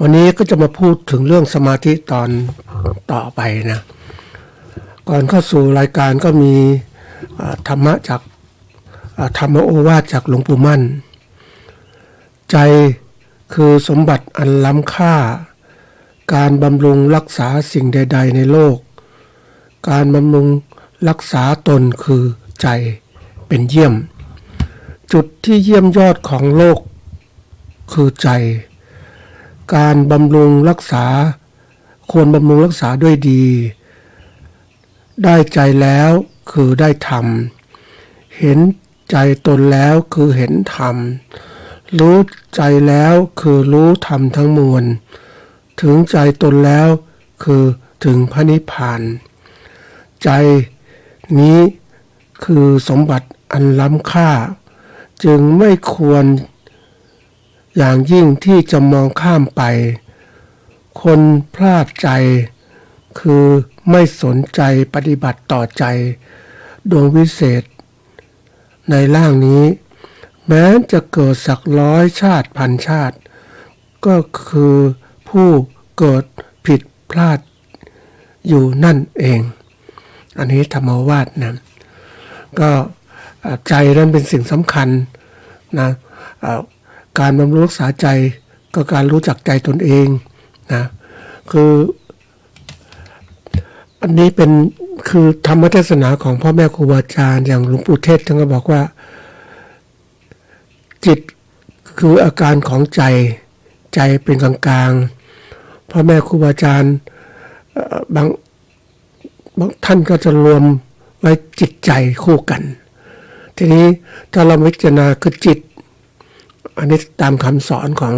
วันนี้ก็จะมาพูดถึงเรื่องสมาธิตอนต่อไปนะก่อนเข้าสู่รายการก็มีธรรมะจากธรรมโอวาทจากหลวงปู่มั่นใจคือสมบัติอันล้ำค่าการบำรุงรักษาสิ่งใดๆในโลกการบำรุงรักษาตนคือใจเป็นเยี่ยมจุดที่เยี่ยมยอดของโลกคือใจการบำรุงรักษาควรบำรุงรักษาด้วยดีได้ใจแล้วคือได้ธรรมเห็นใจตนแล้วคือเห็นธรรมรู้ใจแล้วคือรู้ธรรมทั้งมวลถึงใจตนแล้วคือถึงพระนิพพานใจนี้คือสมบัติอันล้ำค่าจึงไม่ควรอย่างยิ่งที่จะมองข้ามไปคนพลาดใจคือไม่สนใจปฏิบัติต่อใจดวงวิเศษในร่างนี้แม้จะเกิดสัก100 ชาติพันชาติก็คือผู้เกิดผิดพลาดอยู่นั่นเองอันนี้ธรรมวาทนะก็ใจนั้นเป็นสิ่งสำคัญนะการบำรุงรักษาใจก็การรู้จักใจตนเองนะคืออันนี้เป็นคือธรรมเทศนาของพ่อแม่ครูบาอาจารย์อย่างหลวงปู่เทศท่านก็บอกว่าจิตคืออาการของใจใจเป็นกลางๆพ่อแม่ครูบาอาจารย์บางท่านก็จะรวมไว้จิตใจคู่กันทีนี้ถ้าเราพิจารณาคือจิตอันนี้ตามคำสอนของ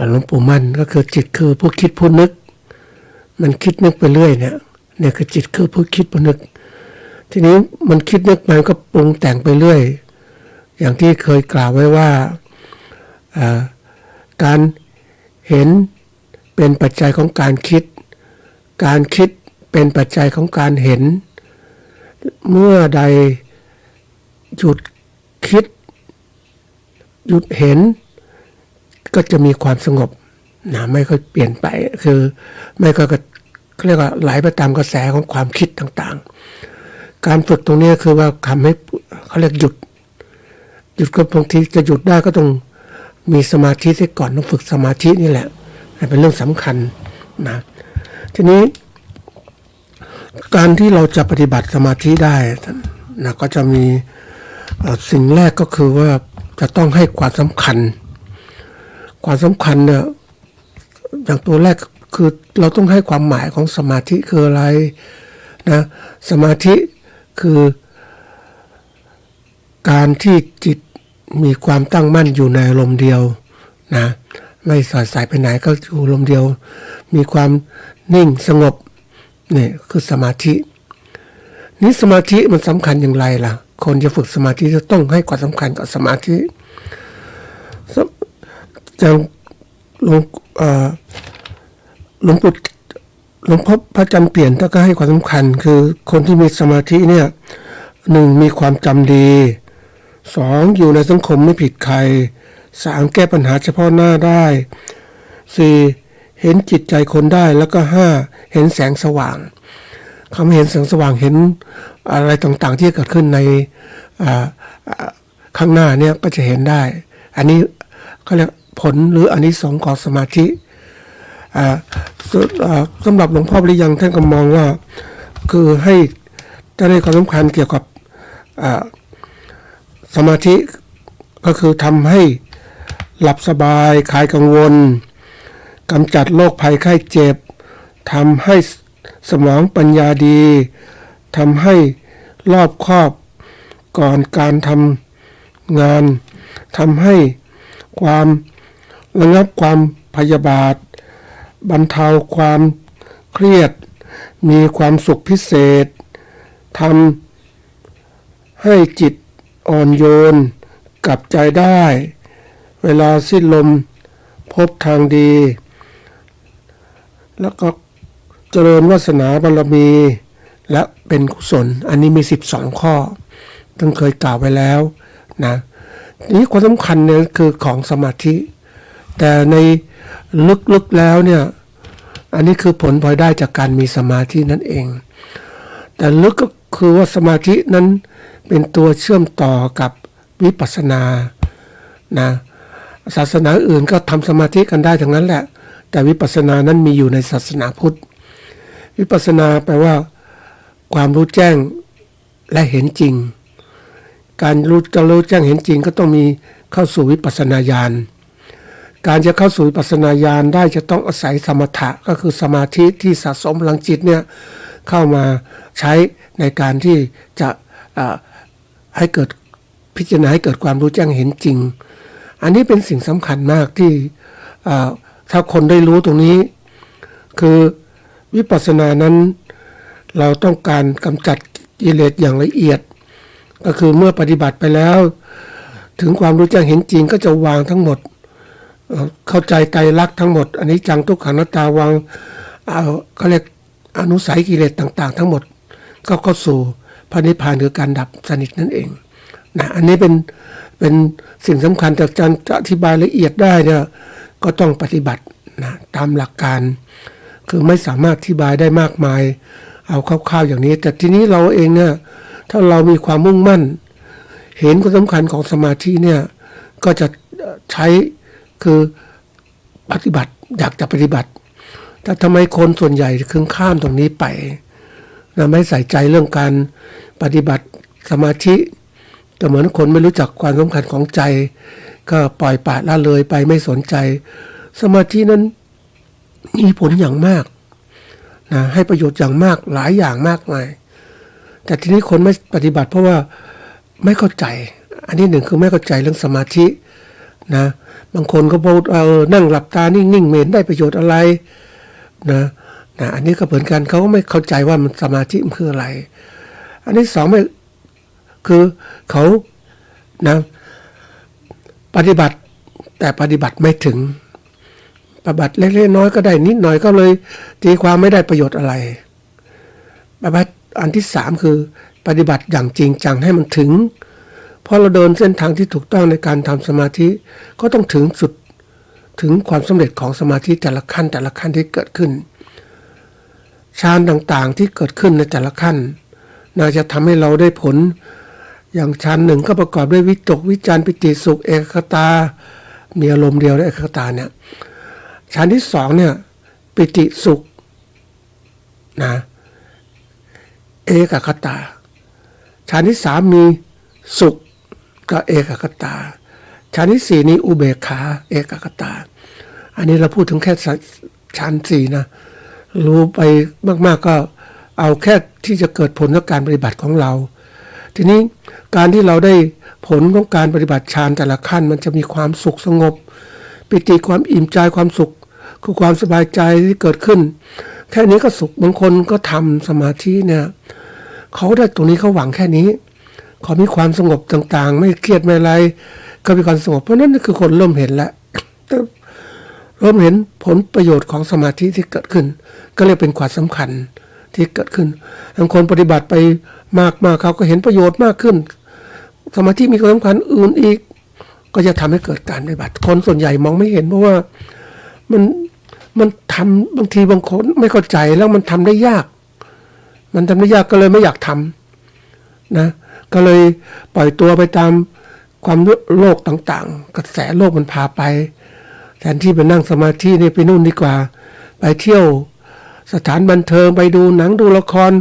หลวงปู่มั่นก็คือจิตคือผู้คิดผู้นึกมันคิดนึกไปเรื่อยเนี่ยคือจิตคือผู้คิดผู้นึกทีนี้มันคิดนึกมันก็ปรุงแต่งไปเรื่อยอย่างที่เคยกล่าวไว้ว่าการเห็นเป็นปัจจัยของการคิดการคิดเป็นปัจจัยของการเห็นเมื่อใดหยุดคิดหยุดเห็นก็จะมีความสงบนะไม่ค่อยเปลี่ยนไปคือไม่ก็เรียกว่าไหลไปตามกระแสของความคิดต่างๆการฝึกตรงนี้คือว่าทำให้เขาเรียกหยุดก็บางทีจะหยุดได้ก็ต้องมีสมาธิเสียก่อนต้องฝึกสมาธินี่แหละเป็นเรื่องสำคัญนะทีนี้การที่เราจะปฏิบัติสมาธิได้นะก็จะมีสิ่งแรกก็คือว่าจะต้องให้ความสำคัญเนี่ยอย่างตัวแรกคือเราต้องให้ความหมายของสมาธิคืออะไรนะสมาธิคือการที่จิตมีความตั้งมั่นอยู่ในอารมณ์เดียวนะไม่สอดสายไปไหนก็อยู่อารมณ์เดียวมีความนิ่งสงบนี่คือสมาธินี่สมาธิมันสำคัญอย่างไรล่ะคนจะฝึกสมาธิจะต้องให้ความสำคัญกับสมาธิอย่างหลวงพ่อพระจันทร์เปลี่ยนท่านก็ให้ความสำคัญคือคนที่มีสมาธิเนี่ย1มีความจำดี2อยู่ในสังคมไม่ผิดใคร3แก้ปัญหาเฉพาะหน้าได้4เห็นจิตใจคนได้แล้วก็5เห็นแสงสว่างคำเห็นแสงสว่างเห็นอะไรต่างๆที่เกิดขึ้นในข้างหน้าเนี่ยก็จะเห็นได้อันนี้เขาเรียกผลหรืออานิสงส์ของสมาธิสำหรับหลวงพ่อปริยังท่านก็มองว่าคือให้ท่านให้ความสำคัญเกี่ยวกับสมาธิก็คือทำให้หลับสบายคลายกังวลกำจัดโรคภัยไข้เจ็บทำให้สมองปัญญาดีทำให้รอบคอบก่อนการทำงานทำให้ความระงับความพยาบาทบรรเทาความเครียดมีความสุขพิเศษทำให้จิตอ่อนโยนกลับใจได้เวลาสิ้นลมพบทางดีแล้วก็เจริญวาสนาบารมีและเป็นกุศลอันนี้มี12ข้อตั้งเคยกล่าวไว้แล้วนะนี่ความสำคัญเนี่ยคือของสมาธิ แต่ในลึกๆแล้วเนี่ยอันนี้คือผลพลอยได้จากการมีสมาธินั่นเองแต่ลึกก็คือว่าสมาธินั้นเป็นตัวเชื่อมต่อกับวิปัสสนานะศาสนาอื่นก็ทำสมาธิกันได้ทั้งนั้นแหละแต่วิปัสสนานั้นมีอยู่ในศาสนาพุทธวิปัสสนาแปลว่าความรู้แจ้งและเห็นจริงการจะรู้แจ้งเห็นจริงก็ต้องมีเข้าสู่วิปัสสนาญาณการจะเข้าสู่วิปัสสนาญาณได้จะต้องอาศัยสมถะก็คือสมาธิที่สะสมพลังจิตเนี่ยเข้ามาใช้ในการที่จะให้เกิดพิจารณาให้เกิดความรู้แจ้งเห็นจริงอันนี้เป็นสิ่งสำคัญมากที่ถ้าคนได้รู้ตรงนี้คือวิปัสสนานั้นเราต้องการกำจัดกิเลสอย่างละเอียดก็คือเมื่อปฏิบัติไปแล้วถึงความรู้แจ้งเห็นจริงก็จะวางทั้งหมดเข้าใจไตรลักษณ์ทั้งหมดอันนี้จังทุกขังอนัตตาวางเขาเรียกอนุสัยกิเลสต่างๆทั้งหมดก็เข้าสู่พระนิพพานคือการดับสนิทนั่นเองนะอันนี้เป็นสิ่งสำคัญแต่การจะอธิบายละเอียดได้เนี่ยก็ต้องปฏิบัตินะตามหลักการคือไม่สามารถอธิบายได้มากมายเอาคร่าวๆอย่างนี้แต่ทีนี้เราเองเนี่ยถ้าเรามีความมุ่งมั่นเห็นความสำคัญของสมาธิเนี่ยก็จะใช้คือปฏิบัติอยากจะปฏิบัติแต่ทำไมคนส่วนใหญ่คึงข้ามตรงนี้ไปนะไม่ใส่ใจเรื่องการปฏิบัติสมาธิแต่เหมือนคนไม่รู้จักความสำคัญของใจก็ปล่อยปละละเลยไปไม่สนใจสมาธินั้นมีผลอย่างมากนะให้ประโยชน์อย่างมากหลายอย่างมากมายแต่ทีนี้คนไม่ปฏิบัติเพราะว่าไม่เข้าใจอันนี้หนึ่งคือไม่เข้าใจเรื่องสมาธินะบางคนก็พูดนั่งหลับตานิ่งๆไม่เห็นได้ประโยชน์อะไรนะอันนี้ก็เหมือนกันเขาก็ไม่เข้าใจว่ามันสมาธิมันคืออะไรอันที่สองไม่คือเขานะปฏิบัติแต่ปฏิบัติไม่ถึงปฏิบัติเล็กๆน้อยก็ได้นิดหน่อยก็เลยตีความไม่ได้ประโยชน์อะไรปฏิบัติอันที่สามคือปฏิบัติอย่างจริงจังให้มันถึงเพราะเราเดินเส้นทางที่ถูกต้องในการทำสมาธิก็ต้องถึงสุดถึงความสำเร็จของสมาธิแต่ละขั้นที่เกิดขึ้นฌานต่างๆที่เกิดขึ้นในแต่ละขั้นน่าจะทำให้เราได้ผลอย่างฌานหนึ่งก็ประกอบด้วยวิตกวิจารปิติสุขเอกคตามีอารมณ์เดียวในเอกคตาเนี่ยฌานที่สองเนี่ยปิติสุขนะเอกคตาฌานที่สามมีสุขก็เอกคตาฌานที่สี่นี้อุเบกขาเอกคตาอันนี้เราพูดถึงแค่ฌานสี่นะรู้ไปมากๆก็เอาแค่ที่จะเกิดผลจากการปฏิบัติของเราทีนี้การที่เราได้ผลของการปฏิบัติฌานแต่ละขั้นมันจะมีความสุขสงบปิติความอิ่มใจความสุขคือความสบายใจที่เกิดขึ้นแค่นี้ก็สุขบางคนก็ทำสมาธิเนี่ยเขาได้ตรงนี้เขาหวังแค่นี้เขามีความสงบต่างๆไม่เครียดไม่อะไรก็มีความสงบเพราะนั้นคือคนเริ่มเห็นแล้วเริ่มเห็นผลประโยชน์ของสมาธิที่เกิดขึ้นก็เลยเป็นความสำคัญที่เกิดขึ้นบางคนปฏิบัติไปมากๆเขาก็เห็นประโยชน์มากขึ้นสมาธิมีความสำคัญอื่นอีกก็จะทำให้เกิดการปฏิบัติคนส่วนใหญ่มองไม่เห็นเพราะว่ามันทำบางทีบางคนไม่เข้าใจแล้วมันทำได้ยากก็เลยไม่อยากทำนะก็เลยปล่อยตัวไปตามความโลกต่างๆกระแสโลกมันพาไปแทนที่ไปนั่งสมาธินี่ไปนู่นดีกว่าไปเที่ยวสถานบันเทิงไปดูหนังดูละคร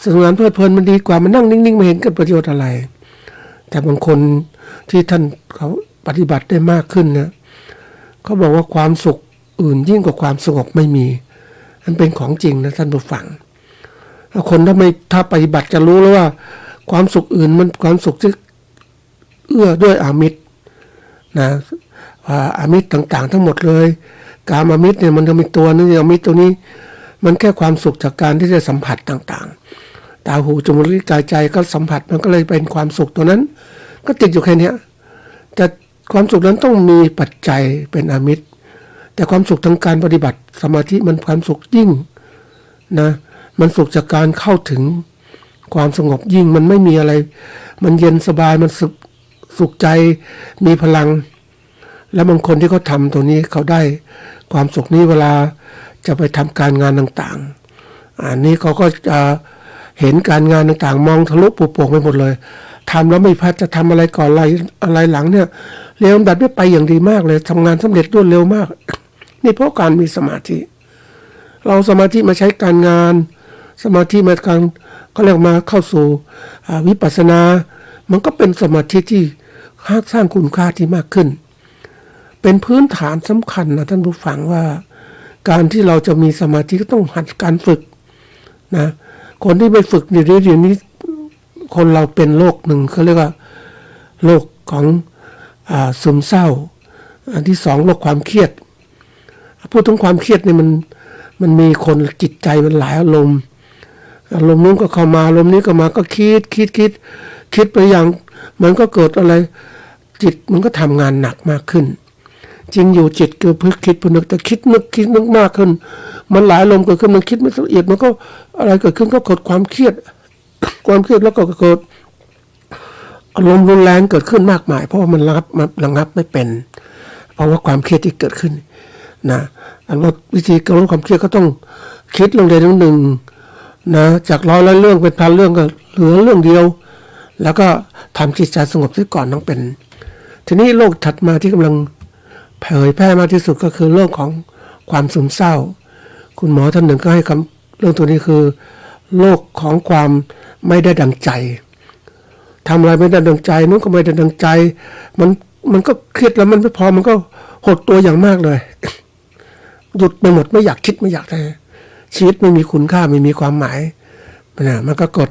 สนุกสนานเพลิดเพลินมันดีกว่ามันนั่งนิ่งๆไม่เห็นเกิดประโยชน์อะไรแต่บางคนที่ท่านเขาปฏิบัติได้มากขึ้นนะเขาบอกว่าความสุขอื่นยิ่งกว่าความสงบไม่มีมันเป็นของจริงนะท่านผู้ฟังคนถ้าปฏิบัติจะรู้แล้วว่าความสุขอื่นมันความสุขที่เอื้อด้วยอามิตรนะอามิตรต่างๆทั้งหมดเลยกามอามิตรเนี่ยมันจะมีตัวนึงอามิตรตัวนี้มันแค่ความสุขจากการที่จะสัมผัสต่างๆตาหูจมูกลิ้นกายใจก็สัมผัสมันก็เลยเป็นความสุขตัวนั้นก็ติดอยู่แค่นี้แต่ความสุขนั้นต้องมีปัจจัยเป็นอามิตรแต่ความสุขทางการปฏิบัติสมาธิมันความสุขยิ่งนะมันสุขจากการเข้าถึงความสงบยิ่งมันไม่มีอะไรมันเย็นสบายมันสุขใจมีพลัง แล้วบางคนที่เขาทำตัวนี้เขาได้ความสุขนี้เวลาจะไปทำการงานต่างๆอันนี้เขาก็จะเห็นการงานต่างๆมองทะลุปุโป่งไปหมดเลยทำแล้วไม่พัดจะทำอะไรก่อนอะไรหลังเนี่ยเร็วแบบนี้ไปอย่างดีมากเลยทำงานสำเร็จรวดเร็วมาก นี่เพราะการมีสมาธิเราสมาธิมาใช้การงานสมาธิมาการเขาเรียกมาเข้าสู่วิปัสสนามันก็เป็นสมาธิที่สร้างคุณค่าที่มากขึ้นเป็นพื้นฐานสำคัญนะท่านผู้ฟังว่าการที่เราจะมีสมาธิก็ต้องหัดการฝึกนะคนที่ไม่ฝึกเดี๋ยวนี้คนเราเป็นโรคหนึ่งเขาเรียกว่าโรคของซึมเศร้าอันที่สองโรคความเครียดพูดถึงความเครียดนี่มันมีคนจิตใจมันหลายอารมณ์นู้นก็เข้ามาอารมณ์นี้ก็มาก็คิดไปอย่างมันก็เกิดอะไรจิตมันก็ทำงานหนักมากขึ้นจริงอยู่จิตคือพึกคิดพึกนึกแต่คิดนึกมากขึ้นมันหลายอารมณ์เกิดขึ้นมันคิดไม่ละเอียดมันก็อะไรเกิดขึ้นก็เกิดความเครียดแล้วก็เกิดอารมณ์รุนแรงเกิดขึ้นมากมายเพราะว่ามันระงับไม่เป็นเพราะว่าความเครียดที่เกิดขึ้นนะอันว่าวิธีการลดความเครียดก็ต้องคิดลงใดเรื่องหนึ่งนะจากร้อยเรื่องเป็นพันเรื่องก็เหลือเรื่องเดียวแล้วก็ทำจิตใจสงบซะก่อนต้องเป็นทีนี้โรคถัดมาที่กำลังเผยแพร่มากที่สุดก็คือเรื่องของความซึมเศร้าคุณหมอท่านหนึ่งก็ให้คำเรื่องตัวนี้คือโรคของความไม่ได้ดังใจทำอะไรไม่ได้ดังใจนู้นก็ไม่ได้ดังใจมันก็เครียดแล้วมันไม่พอมันก็หดตัวอย่างมากเลยหยุดไปหมดไม่อยากคิดไม่อยากทำชีวิตไม่มีคุณค่าไม่มีความหมายนะมันก็กด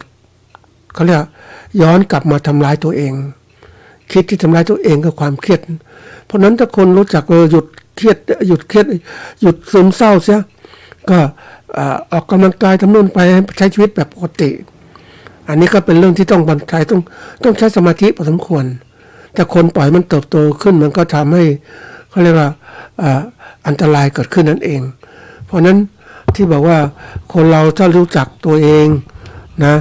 เขาเรียกย้อนกลับมาทำร้ายตัวเองคิดที่ทำร้ายตัวเองก็ความเครียดเพราะนั้นถ้าคนรู้จักหยุดเครียดหยุดซึมเศร้าเสียก็ออกกำลังกายทำนู่นไปใช้ชีวิตแบบปกติอันนี้ก็เป็นเรื่องที่ต้องบรรทัยต้องใช้สมาธิพอสมควรแต่คนปล่อยมันเติบโตขึ้นมันก็ทำให้เขาเรียกว่าอันตรายเกิดขึ้นนั่นเองเพราะนั้นที่บอกว่าคนเราถ้ารู้จักตัวเองนะ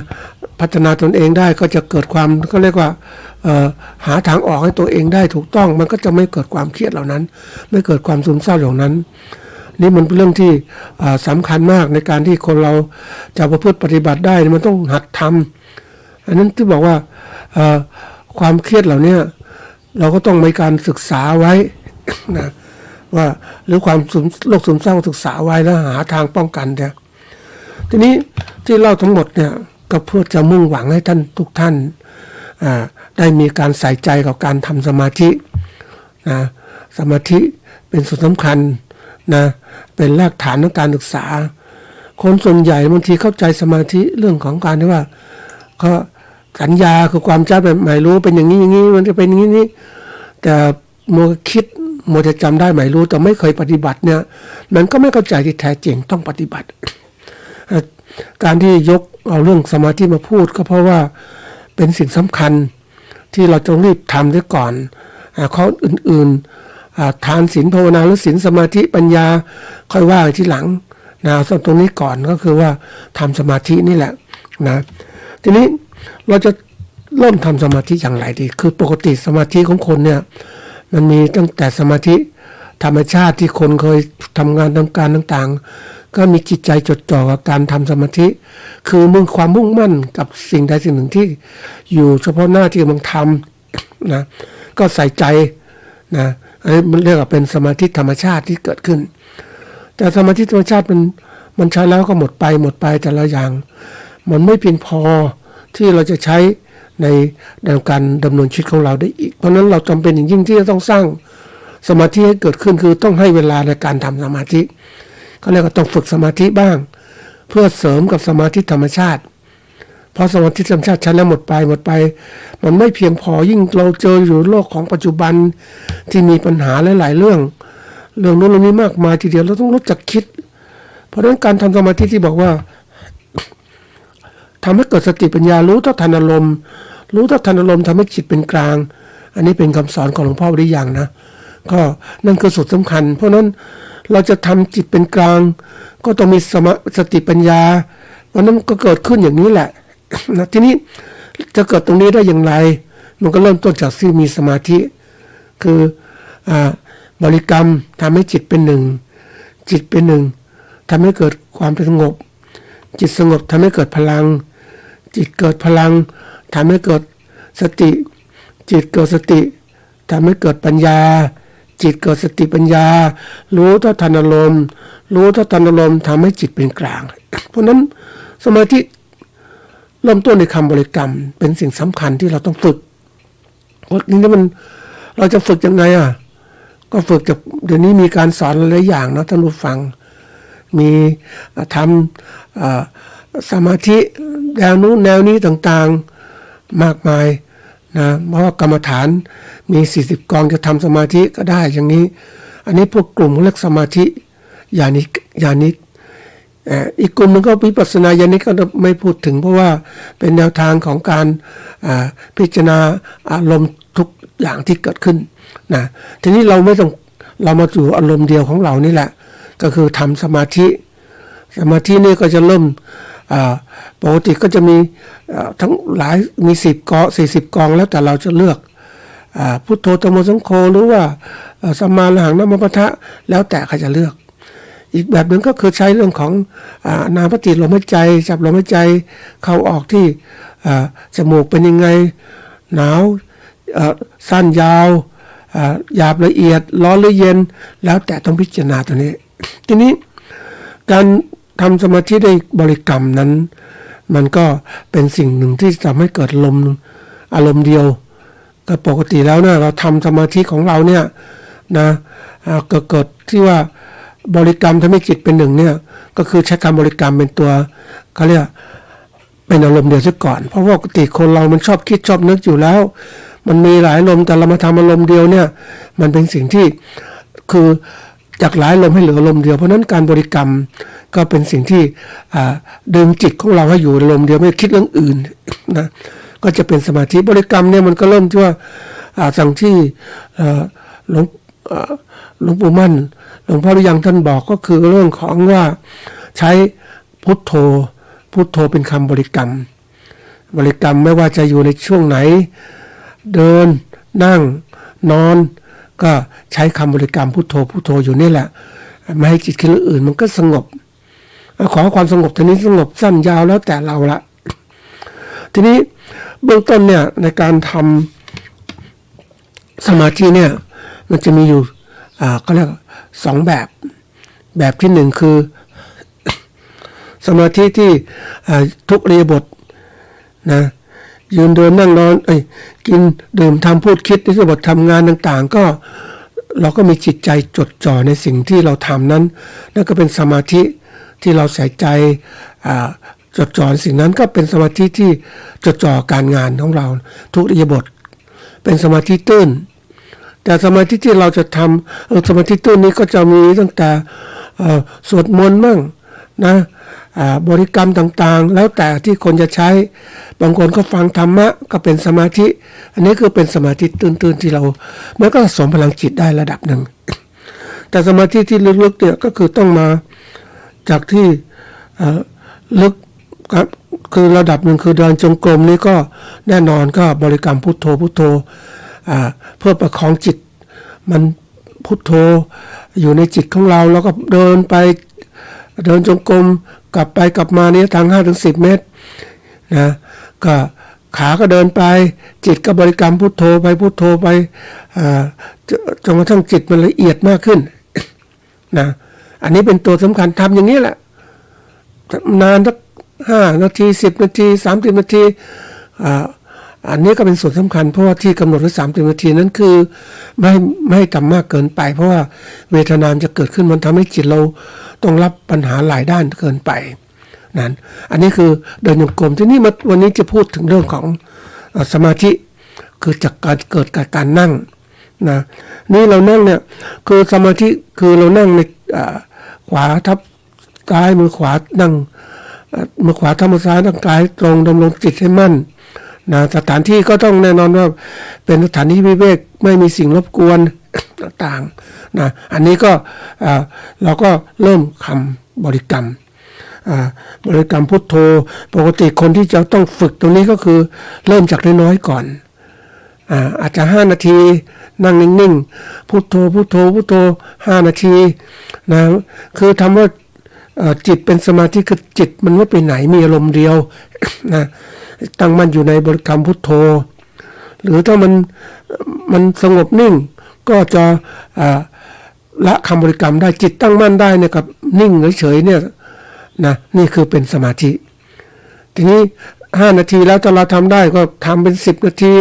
พัฒนาตนเองได้ก็จะเกิดความก็เรียกว่าหาทางออกให้ตัวเองได้ถูกต้องมันก็จะไม่เกิดความเครียดเหล่านั้นไม่เกิดความซึมเศร้าเหล่านั้นนี่มันเป็นเรื่องที่สำคัญมากในการที่คนเราจะประพฤติปฏิบัติได้มันต้องหัดทำอันนั้นที่บอกว่าความเครียดเหล่านี้เราก็ต้องมีการศึกษาไว้นะว่าหรือความโรคซึมเศร้าศึกษาไว้แล้วหาทางป้องกันเนี่ยทีนี้ที่เล่าทั้งหมดเนี่ยก็เพื่อจะมุ่งหวังให้ท่านทุกท่านได้มีการใส่ใจกับการทำสมาธินะสมาธิเป็นส่วนสำคัญนะเป็นรากฐานของการศึกษาคนส่วนใหญ่บางทีเข้าใจสมาธิเรื่องของการที่ว่าก็สัญญาคือความจำแบบหมายรู้เป็นอย่างนี้มันจะเป็นอย่างนี้แต่มัวคิดมัวจะจำได้หมายรู้แต่ไม่เคยปฏิบัติเนี่ยมันก็ไม่เข้าใจที่แท้จริงต้องปฏิบัติการที่ยกเอาเรื่องสมาธิมาพูดก็เพราะว่าเป็นสิ่งสำคัญที่เราต้องรีบทำไว้ก่อนข้ออื่นๆทานศีลภาวนาหรือศีลสมาธิปัญญาค่อยว่าทีหลังนะส่วนตรงนี้ก่อนก็คือว่าทำสมาธินี่แหละนะทีนี้เราจะเริ่มทำสมาธิอย่างไรดีคือปกติสมาธิของคนเนี่ยมันมีตั้งแต่สมาธิธรรมชาติที่คนเคยทำงานทำการต่างๆก็มีจิตใจจดจ่อกับการทำสมาธิคือความมุ่งมั่นกับสิ่งใดสิ่งหนึ่งที่อยู่เฉพาะหน้าที่กำลังทำนะก็ใส่ใจนะอันนี้มันเรียกว่าเป็นสมาธิธรรมชาติที่เกิดขึ้นแต่สมาธิธรรมชาติมันใช้แล้วก็หมดไปแต่ละอย่างมันไม่เพียงพอที่เราจะใช้ในการดำเนินชีวิตของเราได้อีกเพราะนั้นเราจำเป็นอย่างยิ่งที่จะต้องสร้างสมาธิให้เกิดขึ้นคือต้องให้เวลาในการทำสมาธิเขาเรียกว่าต้องฝึกสมาธิบ้างเพื่อเสริมกับสมาธิธรรมชาติเพราะสมาธิธรรมชาติใช้แล้วหมดไปมันไม่เพียงพอยิ่งเราเจออยู่โลกของปัจจุบันที่มีปัญหาหลายๆเรื่องนู้นเรื่องนี้มากมายทีเดียวเราต้องรู้จักคิดเพราะฉะนั้นการทำสมาธิที่บอกว่าทำให้เกิดสติปัญญารู้เท่าทันอารมณ์ทำให้จิตเป็นกลางอันนี้เป็นคำสอนของหลวงพ่อวิริยังนะก็นั่นคือสุดสำคัญเพราะนั้นเราจะทำจิตเป็นกลางก็ต้องมีสติปัญญาเพราะนั้นก็เกิดขึ้นอย่างนี้แหละนะทีนี้จะเกิดตรงนี้ได้อย่างไรมันก็เริ่มต้นจากที่มีสมาธิคือ บริกรรมทำให้จิตเป็นหนึ่งจิตเป็นหนึ่งทำให้เกิดความสงบจิตสงบทำให้เกิดพลังจิตเกิดพลังทำให้เกิดสติจิตเกิดสติทำให้เกิดปัญญาจิตเกิดสติปัญญารู้เท่าทันอารมณ์รู้เท่าทันอารมณ์ทำให้จิตเป็นกลางเพราะนั้นสมาธิเริ่มต้นในคำบริกรรมเป็นสิ่งสำคัญที่เราต้องฝึกวันนี้มันเราจะฝึกยังไงก็ฝึกจากเดี๋ยวนี้มีการสอนหลายอย่างนะท่านผู้ฟังมีทำสมาธิแนวนู้นแนวนี้ต่างๆมากมายนะเพราะว่ากรรมฐานมี40กองจะทำสมาธิก็ได้อย่างนี้อันนี้พวกกลุ่มเรียกสมาธิญาณิกอีกกลุ่มนึงก็วิปัสสนาญาณิกก็ไม่พูดถึงเพราะว่าเป็นแนวทางของการพิจารณาอารมณ์ทุกอย่างที่เกิดขึ้นนะทีนี้เราไม่ต้องเรามาสู่อารมณ์เดียวของเรานี่แหละก็คือทำสมาธินี่ก็จะเริ่มปกติก็จะมีทั้งหลายมี10กอง40กองแล้วแต่เราจะเลือกพุทโธธัมโมสังโฆหรือว่าสัมมาอรหังนะโมพุทธะแล้วแต่ใครจะเลือกอีกแบบหนึ่งก็คือใช้เรื่องของนาปฏิลมหายใจจับลมหายใจเข้าออกที่จมูกเป็นยังไงหนาวสั้นยาวหยาบละเอียดร้อนหรือเย็นแล้วแต่ต้องพิจารณาตัวนี้ทีนี้การทำสมาธิได้บริกรรมนั้นมันก็เป็นสิ่งหนึ่งที่ทำให้เกิดอารมณ์เดียวก็ปกติแล้วนะเราทำสมาธิของเราเนี่ยนะเกิดที่ว่าบริกรรมทำให้จิตเป็นหนึ่งเนี่ยก็คือใช้การบริกรรมเป็นตัวเขาเรียกเป็นอารมณ์เดียวซะก่อนเพราะว่าปกติคนเรามันชอบคิดชอบนึกอยู่แล้วมันมีหลายอารมณ์แต่เรามาทำอารมณ์เดียวเนี่ยมันเป็นสิ่งที่คือจากหลายอารมณ์ให้เหลืออารมณ์เดียวเพราะนั้นการบริกรรมก็เป็นสิ่งที่ดึงจิตของเราให้อยู่อารมณ์เดียวไม่คิดเรื่องอื่นนะก็จะเป็นสมาธิบริกรรมเนี่ยมันก็เริ่มที่ว่าสั่งที่หลวงปู่มั่นหลวงพ่อหรือยังท่านบอกก็คือเรื่องของว่าใช้พุทโธเป็นคำบริกรรมไม่ว่าจะอยู่ในช่วงไหนเดินนั่งนอนก็ใช้คำบริกรรมพุทโธอยู่นี่แหละไม่ให้จิตคิดเรื่องอื่นมันก็สงบขอความสงบทีนี้สงบสั้นยาวแล้วแต่เราละทีนี้เบื้องต้นเนี่ยในการทำสมาธิเนี่ยมันจะมีอยู่ก็เรียก2แบบที่1คือสมาธิที่ทุกอิริยาบถนะยืนเดินนั่งนอนกินดื่มทำพูดคิดในอิริยาบถทำงานต่างๆก็เราก็มีจิตใจจดจ่อในสิ่งที่เราทำนั้นนั่นก็เป็นสมาธิที่เราใส่ใจจดจ่อสิ่งนั้นก็เป็นสมาธิที่จดจ่อการงานของเราทุกอิริยาบถเป็นสมาธิตื้นแต่สมาธิที่เราจะทำสมาธิตื้นนี้ก็จะมีตั้งแต่สวดมนต์มั่งนะบริกรรมต่างๆแล้วแต่ที่คนจะใช้บางคนก็ฟังธรรมะก็เป็นสมาธิอันนี้คือเป็นสมาธิตื้นๆที่เรามันก็สะสมพลังจิตได้ระดับหนึ่งแต่สมาธิที่ลึกๆเนี่ยก็คือต้องมาจากที่ลึกคือระดับหนึ่งคือเดินจงกรมนี้ก็แน่นอนก็บริกรรมพุทโธเพื่อประคองจิตมันพุทโธอยู่ในจิตของเราแล้วก็เดินจงกรมกลับไปกลับมาเนี่ยทาง 5-10 เมตรนะก็ขาก็เดินไปจิตก็บริกรรมพุทโธไปจนกระทั่งจิตมันละเอียดมากขึ้นนะอันนี้เป็นตัวสำคัญทำอย่างนี้แหละนานสัก5 นาที10 นาที30 นาทีอันนี้ก็เป็นส่วนสำคัญเพราะว่าที่กำหนดไว้30 นาทีนั้นคือไม่ให้ทำมากเกินไปเพราะว่าเวทนาจะเกิดขึ้นมันทำให้จิตเราต้องรับปัญหาหลายด้านเกินไปนั้นอันนี้คือเดินจงกรมที่นี่วันนี้จะพูดถึงเรื่องของสมาธิคือจากการเกิดการนั่งนะนี่เรานั่งเนี่ยคือสมาธิคือเรานั่งในขวาทับกายมือขวานั่งมือขวาทับมือซ้ายนั่งกายตรงดำรงจิตให้มั่นนะสถานที่ก็ต้องแน่นอนว่าเป็นสถานที่วิเวกไม่มีสิ่งรบกวนต่างๆนะอันนี้ก็เราก็เริ่มคำบริกรรมพุทโธปกติคนที่จะต้องฝึกตรงนี้ก็คือเริ่มจากน้อยๆก่อนอาจจะ5 นาที นั่งนิ่งๆพุทโธพุทโธพุทโธ5 นาทีนะคือทำว่าจิตเป็นสมาธิคือจิตมันไม่ไปไหนมีอารมณ์เดียวนะตั้งมั่นอยู่ในบริกรรมพุทโธหรือถ้ามันสงบนิ่งก็จะละคำบริกรรมได้จิตตั้งมั่นได้เนี่ยกับนิ่งเฉยๆเนี่ยนะนี่คือเป็นสมาธิทีนี้5 นาทีแล้วถ้าเราทำได้ก็ทำเป็น10 นาที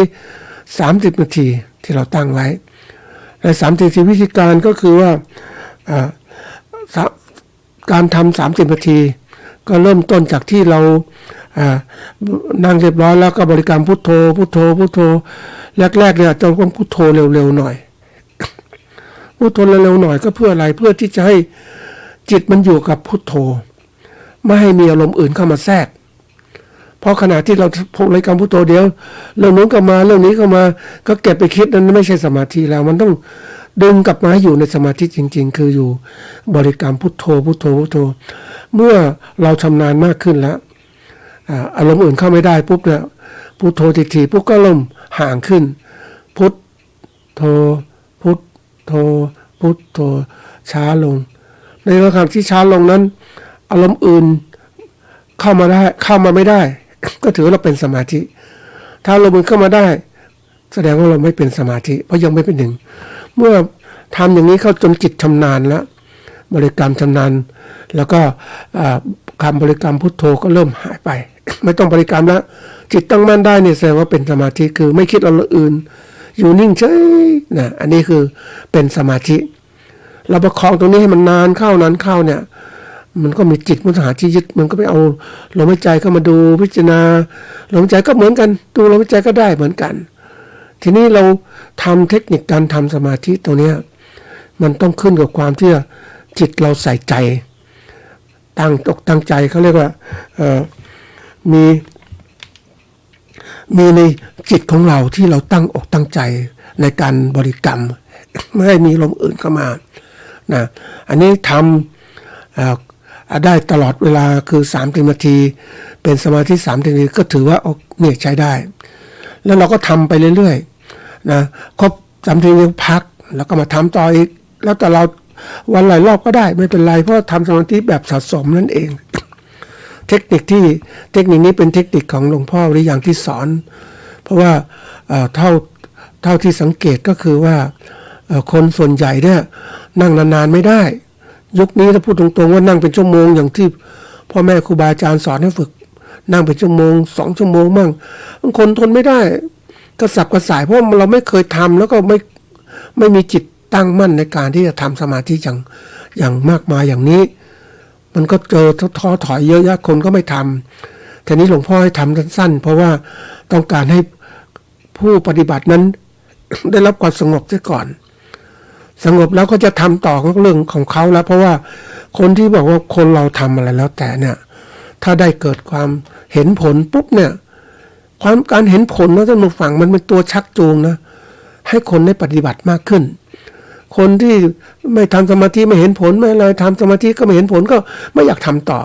30 นาทีที่เราตั้งไว้ใน30 นาทีวิธีการก็คือว่าการทำ30 นาทีก็เริ่มต้นจากที่เรานั่งเรียบร้อยแล้วก็บริกรรมพุทโธพุทโธพุทโธแรกๆเนี่ยจะต้องพุทโธเร็วๆหน่อยพุทโธเร็วๆหน่อยก็เพื่ออะไรเพื่อที่จะให้จิตมันอยู่กับพุทโธไม่ให้มีอารมณ์อื่นเข้ามาแทรกเพราะขณะที่เราบริกรรมพุทโธเดียวเรื่องนู้นก็มาเรื่องนี้ก็มาก็เก็บไปคิดนั้นไม่ใช่สมาธิแล้วมันต้องดึงกลับมาให้อยู่ในสมาธิจริงๆคืออยู่บริกรรมพุทโธพุทโธพุทโธเมื่อเราชำนาญมากขึ้นแล้วอารมณ์อื่นเข้าไม่ได้ปุ๊บเนี่ยพุทโธทีๆปุ๊บก็เริ่มห่างขึ้นพุทโธพุทโธพุทโธช้าลงในระดับที่ช้าลงนั้นอารมณ์อื่นเข้ามาไม่ได้ก็ถือว่าเราเป็นสมาธิถ้าอารมณ์อื่นเข้ามาได้แสดงว่าเราไม่เป็นสมาธิเพราะยังไม่เป็นหนึ่งเมื่อทำอย่างนี้เข้าจนจิตชำนาญแล้วบริกรรมชำนาญแล้วก็คำบริกรรมพุทโธก็เริ่มหายไป ไม่ต้องบริกรรมแล้วจิตตั้งมั่นได้เนี่ยแสดงว่าเป็นสมาธิคือไม่คิดอะไรอื่นอยู่นิ่งเฉยนะอันนี้คือเป็นสมาธิเราประคองตรงนี้ให้มันนานเข้าเนี่ยมันก็มีจิตมุสหาที่ยึดมันก็ไปเอาลมหายใจเข้ามาดูพิจารณาลมหายใจก็เหมือนกันดูลมหายใจก็ได้เหมือนกันทีนี้เราทำเทคนิคการทำสมาธิตรงนี้มันต้องขึ้นกับความที่จิตเราใส่ใจตั้งอกตั้งใจเขาเรียกว่ามีในจิตของเราที่เราตั้งอกตั้งใจในการบริกรรมไม่ให้มีลมอื่นเข้ามานะอันนี้ทำได้ตลอดเวลาคือ30 นาทีเป็นสมาธิ30 นาทีก็ถือว่าเนี่ยใช้ได้แล้วเราก็ทำไปเรื่อยๆนะครบ30 นาทีพักแล้วก็มาทำต่ออีกแล้วแต่เราวันหลายรอบก็ได้ไม่เป็นไรเพราะทำสมาธิแบบสะสมนั่นเองเทคนิคนี้เป็นเทคนิคของหลวงพ่อหรืออย่างที่สอนเพราะว่าเท่าที่สังเกตก็คือว่าคนส่วนใหญ่เนี่ยนั่งนานๆไม่ได้ยุคนี้ถ้าพูดตรงๆว่านั่งเป็นชั่วโมงอย่างที่พ่อแม่ครูบาอาจารย์สอนให้ฝึกนั่งเป็นชั่วโมง2 ชั่วโมงมั่งบางคนทนไม่ได้กระสับกระส่ายเพราะเราไม่เคยทำแล้วก็ไม่มีจิตตั้งมั่นในการที่จะทำสมาธิอย่างมากมายอย่างนี้มันก็เจอท้อถอยเยอะแยะคนก็ไม่ทำทีนี้หลวงพ่อให้ทำสั้นๆเพราะว่าต้องการให้ผู้ปฏิบัตินั้น ได้รับความสงบเสียก่อนสงบแล้วก็จะทำต่อเรื่องของเขาแล้วเพราะว่าคนที่บอกว่าคนเราทำอะไรแล้วแต่เนี่ยถ้าได้เกิดความเห็นผลปุ๊บเนี่ยการเห็นผลนะท่านผู้ฟังมันเป็นตัวชักจูงนะให้คนได้ปฏิบัติมากขึ้นคนที่ไม่ทำสมาธิไม่เห็นผลไม่อะไรทำสมาธิก็ไม่เห็นผลก็ไม่อยากทำต่อ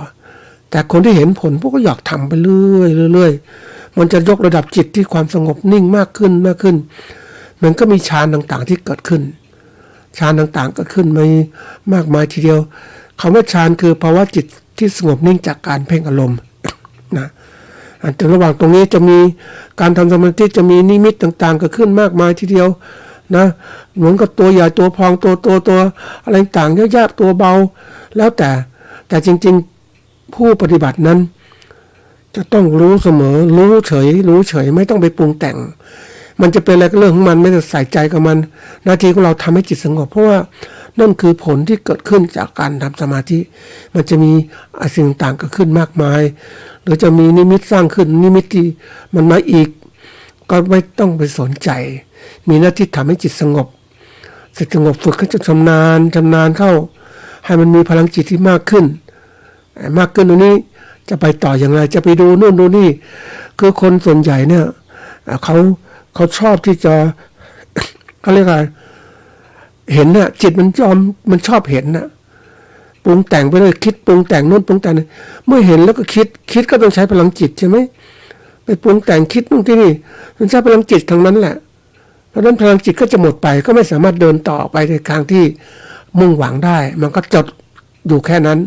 แต่คนที่เห็นผลพวกก็อยากทำไปเรื่อยมันจะยกระดับจิตที่ความสงบนิ่งมากขึ้นมันก็มีฌานต่างๆที่เกิดขึ้นฌานต่างๆก็ขึ้นมากมายทีเดียวคำว่าฌานคือภาวะจิตที่สงบนิ่งจากการเพ่งอารมณ์นะแต่ระหว่างตรงนี้จะมีการทำสมาธิจะมีนิมิตต่างๆเกิดขึ้นมากมายทีเดียวนะเหมือนกับตัวใหญ่ตัวพองตัวอะไรต่างๆยากๆตัวเบาแล้วแต่จริงๆผู้ปฏิบัตินั้นจะต้องรู้เสมอรู้เฉยไม่ต้องไปปรุงแต่งมันจะเป็นอะไรก็เรื่องของมันไม่ต้องใส่ใจกับมันหน้าที่ของเราทำให้จิตสงบเพราะว่านั่นคือผลที่เกิดขึ้นจากการทำสมาธิมันจะมีสิ่งต่างเกิดขึ้นมากมายหรือจะมีนิมิตสร้างขึ้นนิมิตที่มันมาอีกก็ไม่ต้องไปสนใจมีหน้าที่ทำให้จิตสงบฝึกให้จิตชำนาญเข้าให้มันมีพลังจิตที่มากขึ้นตรงนี้จะไปต่ออย่างไรจะไปดูนู่นดูนี่คือคนส่วนใหญ่เนี่ยเขาชอบที่จะเขาเรียกอะไรเห็นน่ะจิตมันชอบเห็นน่ะปรุงแต่งไปเลยคิดปรุงแต่งนู่นปรุงแต่งเมื่อเห็นแล้วก็คิดก็ต้องใช้พลังจิตใช่ไหมไปปรุงแต่งคิดนู่นที่นี่มันใช้พลังจิตทั้งนั้นแหละ เพราะฉะนั้นพลังจิตก็จะหมดไปก็ไม่สามารถเดินต่อไปในทางที่มุ่งหวังได้มันก็จดอยู่แค่นั้น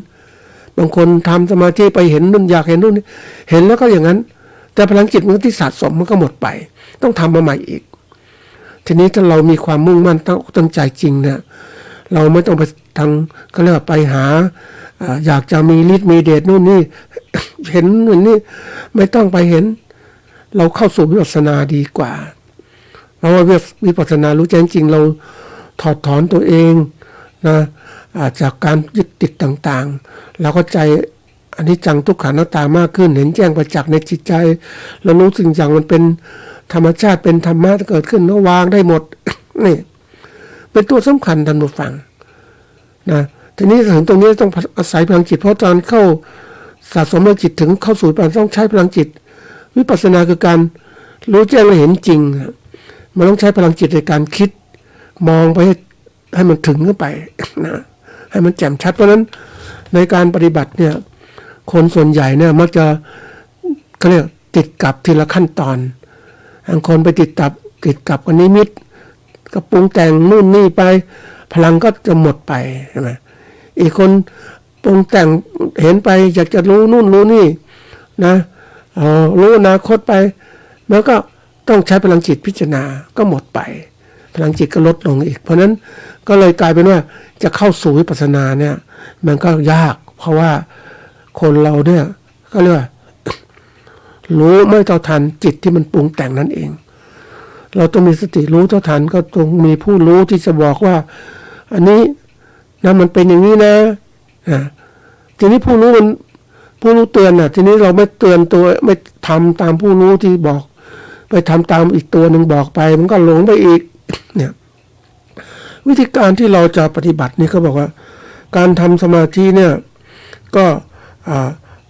บางคนทำสมาธิไปเห็นนู่นอยากเห็นนู่นเห็นแล้วก็อย่างนั้นแต่พลังจิตมันที่สะสมมันก็หมดไปต้องทำมาใหม่อีกทีนี้ถ้าเรามีความมุ่งมั่นตั้งใจจริงเนี่ยเราไม่ต้องไปทางก็เรียกว่าไปหาอยากจะมีฤทธิ์มีเดชนู่นนี่ เห็นนู่นนี่ไม่ต้องไปเห็นเราเข้าสู่วิปัสสนาดีกว่าเพราะว่าวิปัสสนารู้แจ้งจริงเราถอดถอนตัวเองนะจากการยึดติดต่างๆเราก็ใจอันนี้จังทุกขังอนัตตามากขึ้นเห็นแจ้งประจักษ์ในจิตใจเรารู้สิ่งอย่างมันเป็นธรรมชาติเป็นธรรมะเกิดขึ้นแล้ววางได้หมด นี่เป็นตัวสำคัญท่านผู้ฟังนะทีนี้ถึงตรงนี้ต้องอาศัยพลังจิตเพราะตอนเข้าสะสมพลังจิตถึงเข้าสู่การต้องใช้พลังจิตวิปัสสนาคือการรู้แจ้งและเห็นจริงมันต้องใช้พลังจิตในการคิดมองไปให้มันถึงขึ้นไปนะให้มันแจ่มชัดเพราะนั้นในการปฏิบัติเนี่ยคนส่วนใหญ่เนี่ยมักจะเขาเรียกติดกับทีละขั้นตอนบางคนไปติดกับกับนิมิตก็ปรุงแต่งนู่นนี่ไปพลังก็จะหมดไปใช่ไหมอีกคนปรุงแต่งเห็นไปอยากจะรู้นู่นรู้นี่นะรู้อนาคตไปแล้วก็ต้องใช้พลังจิตพิจารณาก็หมดไปพลังจิตก็ลดลงอีกเพราะนั้นก็เลยกลายเป็นว่าจะเข้าสู่วิปัสสนาเนี่ยมันก็ยากเพราะว่าคนเราเนี่ยก็เรียกว่ารู้ไม่เท่าทันจิตที่มันปรุงแต่งนั่นเองเราต้องมีสติรู้เท่าทันก็ต้องมีผู้รู้ที่จะบอกว่าอันนี้นะมันเป็นอย่างนี้นะทีนี้ผู้รู้เตือนทีนี้เราไม่เตือนตัวไม่ทำตามผู้รู้ที่บอกไปทำตามอีกตัวหนึ่งบอกไปมันก็หลงไปอีกเนี่ยวิธีการที่เราจะปฏิบัตินี่เขาบอกว่าการทำสมาธิเนี่ยก็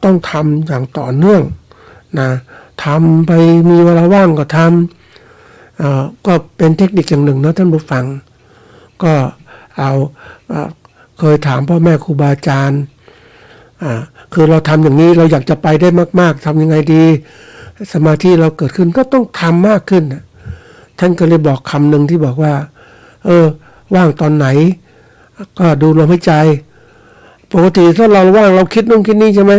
ต้องทำอย่างต่อเนื่องนะทำไปมีเวลาว่างก็ทำก็เป็นเทคนิคอย่างหนึ่งนะท่านผู้ฟังก็เคยถามพ่อแม่ครูบาอาจารย์คือเราทำอย่างนี้เราอยากจะไปได้มากๆทำยังไงดีสมาธิเราเกิดขึ้นก็ต้องทำมากขึ้นท่านก็เลยบอกคำหนึ่งที่บอกว่าว่างตอนไหนก็ดูลมหายใจปกติถ้าเราว่างเราคิดนู่นคิดนี่ใช่ไหม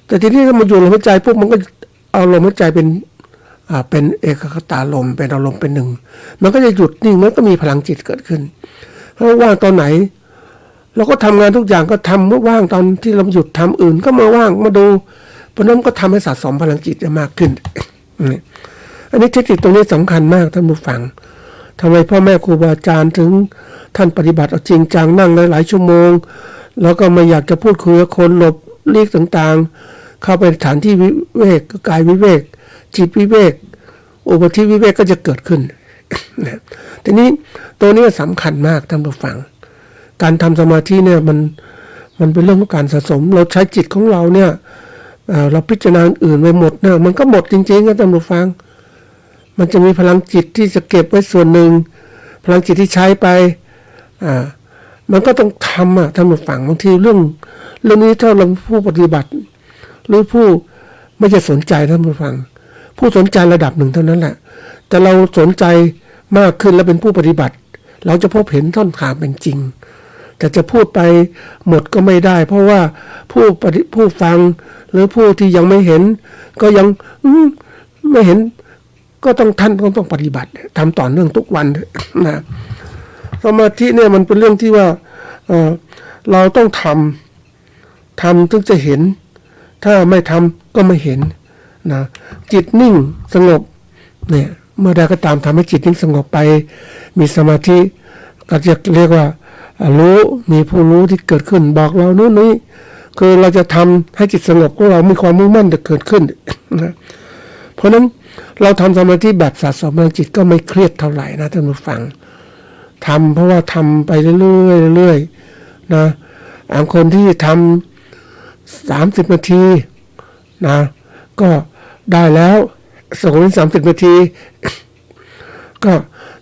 แต่ทีนี้ถ้ามันอยู่ลมหายใจปุ๊บมันก็เอาลมหายใจเป็นเอกคตารมณ์เป็นอารมณ์เป็นหนึ่งมันก็จะหยุดนิ่งมันก็มีพลังจิตเกิดขึ้นเพราะว่างตอนไหนเราก็ทำงานทุกอย่างก็ทำเมื่อว่างตอนที่เราหยุดทำอื่นก็มาว่างมาดูเพราะนั้นก็ทำให้สะสมพลังจิตได้มากขึ้นอันนี้เทคนิคตรงนี้สำคัญมากท่านผู้ฟังทำไมพ่อแม่ครูบาอาจารย์ถึงท่านปฏิบัติเอาจริงจังนั่งหลายชั่วโมงแล้วก็ไม่อยากจะพูดคุยกับคนหลบเลี่ยงต่างๆเข้าไปสถานที่วิเวกกายวิเวกจิตวิเวกอุปธิวิเวกก็จะเกิดขึ้นทีนี้ตัวนี้สำคัญมากท่านผู้ฟังการทำสมาธิเนี่ยมันเป็นเรื่องของการสะสมเราใช้จิตของเราเนี่ยเราพิจารณาอื่นไปหมดเนี่ยมันก็หมดจริงๆนะท่านผู้ฟังมันจะมีพลังจิตที่จะเก็บไว้ส่วนหนึ่งพลังจิตที่ใช้ไปมันก็ต้องทำท่านผู้ฟังบางทีเรื่องนี้ถ้าเราผู้ปฏิบัติหรือผู้ไม่จะสนใจท่านผู้ฟังผู้สนใจระดับหนึ่งเท่านั้นแหละแต่เราสนใจมากขึ้นแล้วเป็นผู้ปฏิบัติเราจะพบเห็นต้นทางเป็นจริงแต่จะพูดไปหมดก็ไม่ได้เพราะว่าผู้ฟังหรือผู้ที่ยังไม่เห็นก็ยังไม่เห็นก็ท่านต้องปฏิบัติทำต่อเนื่องทุกวันนะสมาธิเนี่ยมันเป็นเรื่องที่ว่าเราต้องทำถึงจะเห็นถ้าไม่ทำก็ไม่เห็นนะจิตนิ่งสงบเนี่ยเมื่อใดก็ตามทำให้จิตนิ่งสงบไปมีสมาธิก็จะเรียกว่ารู้มีผู้รู้ที่เกิดขึ้นบอกเราโน่นนี่คือเราจะทำให้จิตสงบของเรามีความมุ่งมั่นจะเกิดขึ้นนะเพราะนั้นเราทำสมาธิแบบสะสมพลังจิตก็ไม่เครียดเท่าไหร่นะท่านผู้ฟังทำเพราะว่าทำไปเรื่อยๆนะบางคนที่ทำ30 นาทีนะก็ได้แล้ว30 นาทีก็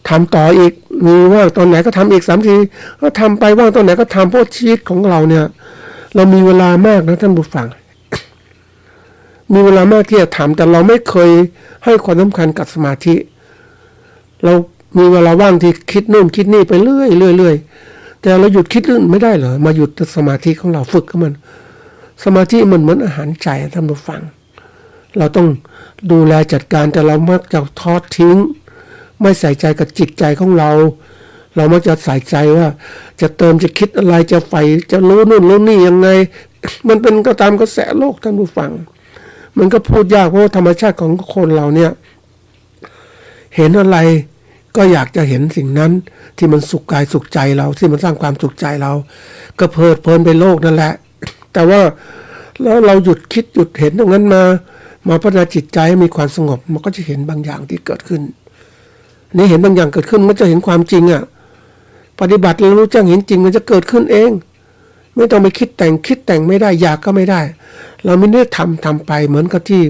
ทำต่ออีกมีว่างตอนไหนก็ทำอีก3 นาทีก็ทำไปว่างตอนไหนก็ทำเพราะชีวิตของเราเนี่ยเรามีเวลามากนะท่านผู้ฟังมีเวลามากที่จะทำแต่เราไม่เคยให้ความสำคัญกับสมาธิเรา มีเวลาว่างที่คิดนู่นคิดนี่ไปเรื่อยแต่เราหยุดคิดนู่นไม่ได้เหรอมาหยุดสมาธิของเราฝึกกับมันสมาธิมันเหมือนอาหารใจท่านผู้ฟังเราต้องดูแลจัดการแต่เรามักจะทอดทิ้งไม่ใส่ใจกับจิตใจของเรามักจะใส่ใจว่าจะเติมจะคิดอะไรจะใฝ่จะรู้นู่นรู้นี่ยังไงมันเป็นก็ตามกระแสโลกท่านผู้ฟังมันก็พูดยากเพราะธรรมชาติของคนเราเนี่ยเห็นอะไรก็อยากจะเห็นสิ่งนั้นที่มันสุขกายสุขใจเราที่มันสร้างความสุขใจเราก็เพลิดเพลินไปโลกนั่นแหละแต่ว่าแล้วเราหยุดคิดหยุดเห็นตรงนั้นมาพัฒนาจิตใจให้มีความสงบมันก็จะเห็นบางอย่างที่เกิดขึ้นนี่เห็นบางอย่างเกิดขึ้นมันจะเห็นความจริงอ่ะปฏิบัติแล้วรู้แจ้งเห็นจริงมันจะเกิดขึ้นเองไม่ต้องไปคิดแต่งไม่ได้อยากก็ไม่ได้เราไม่ได้ทำไปเหมือนกับที่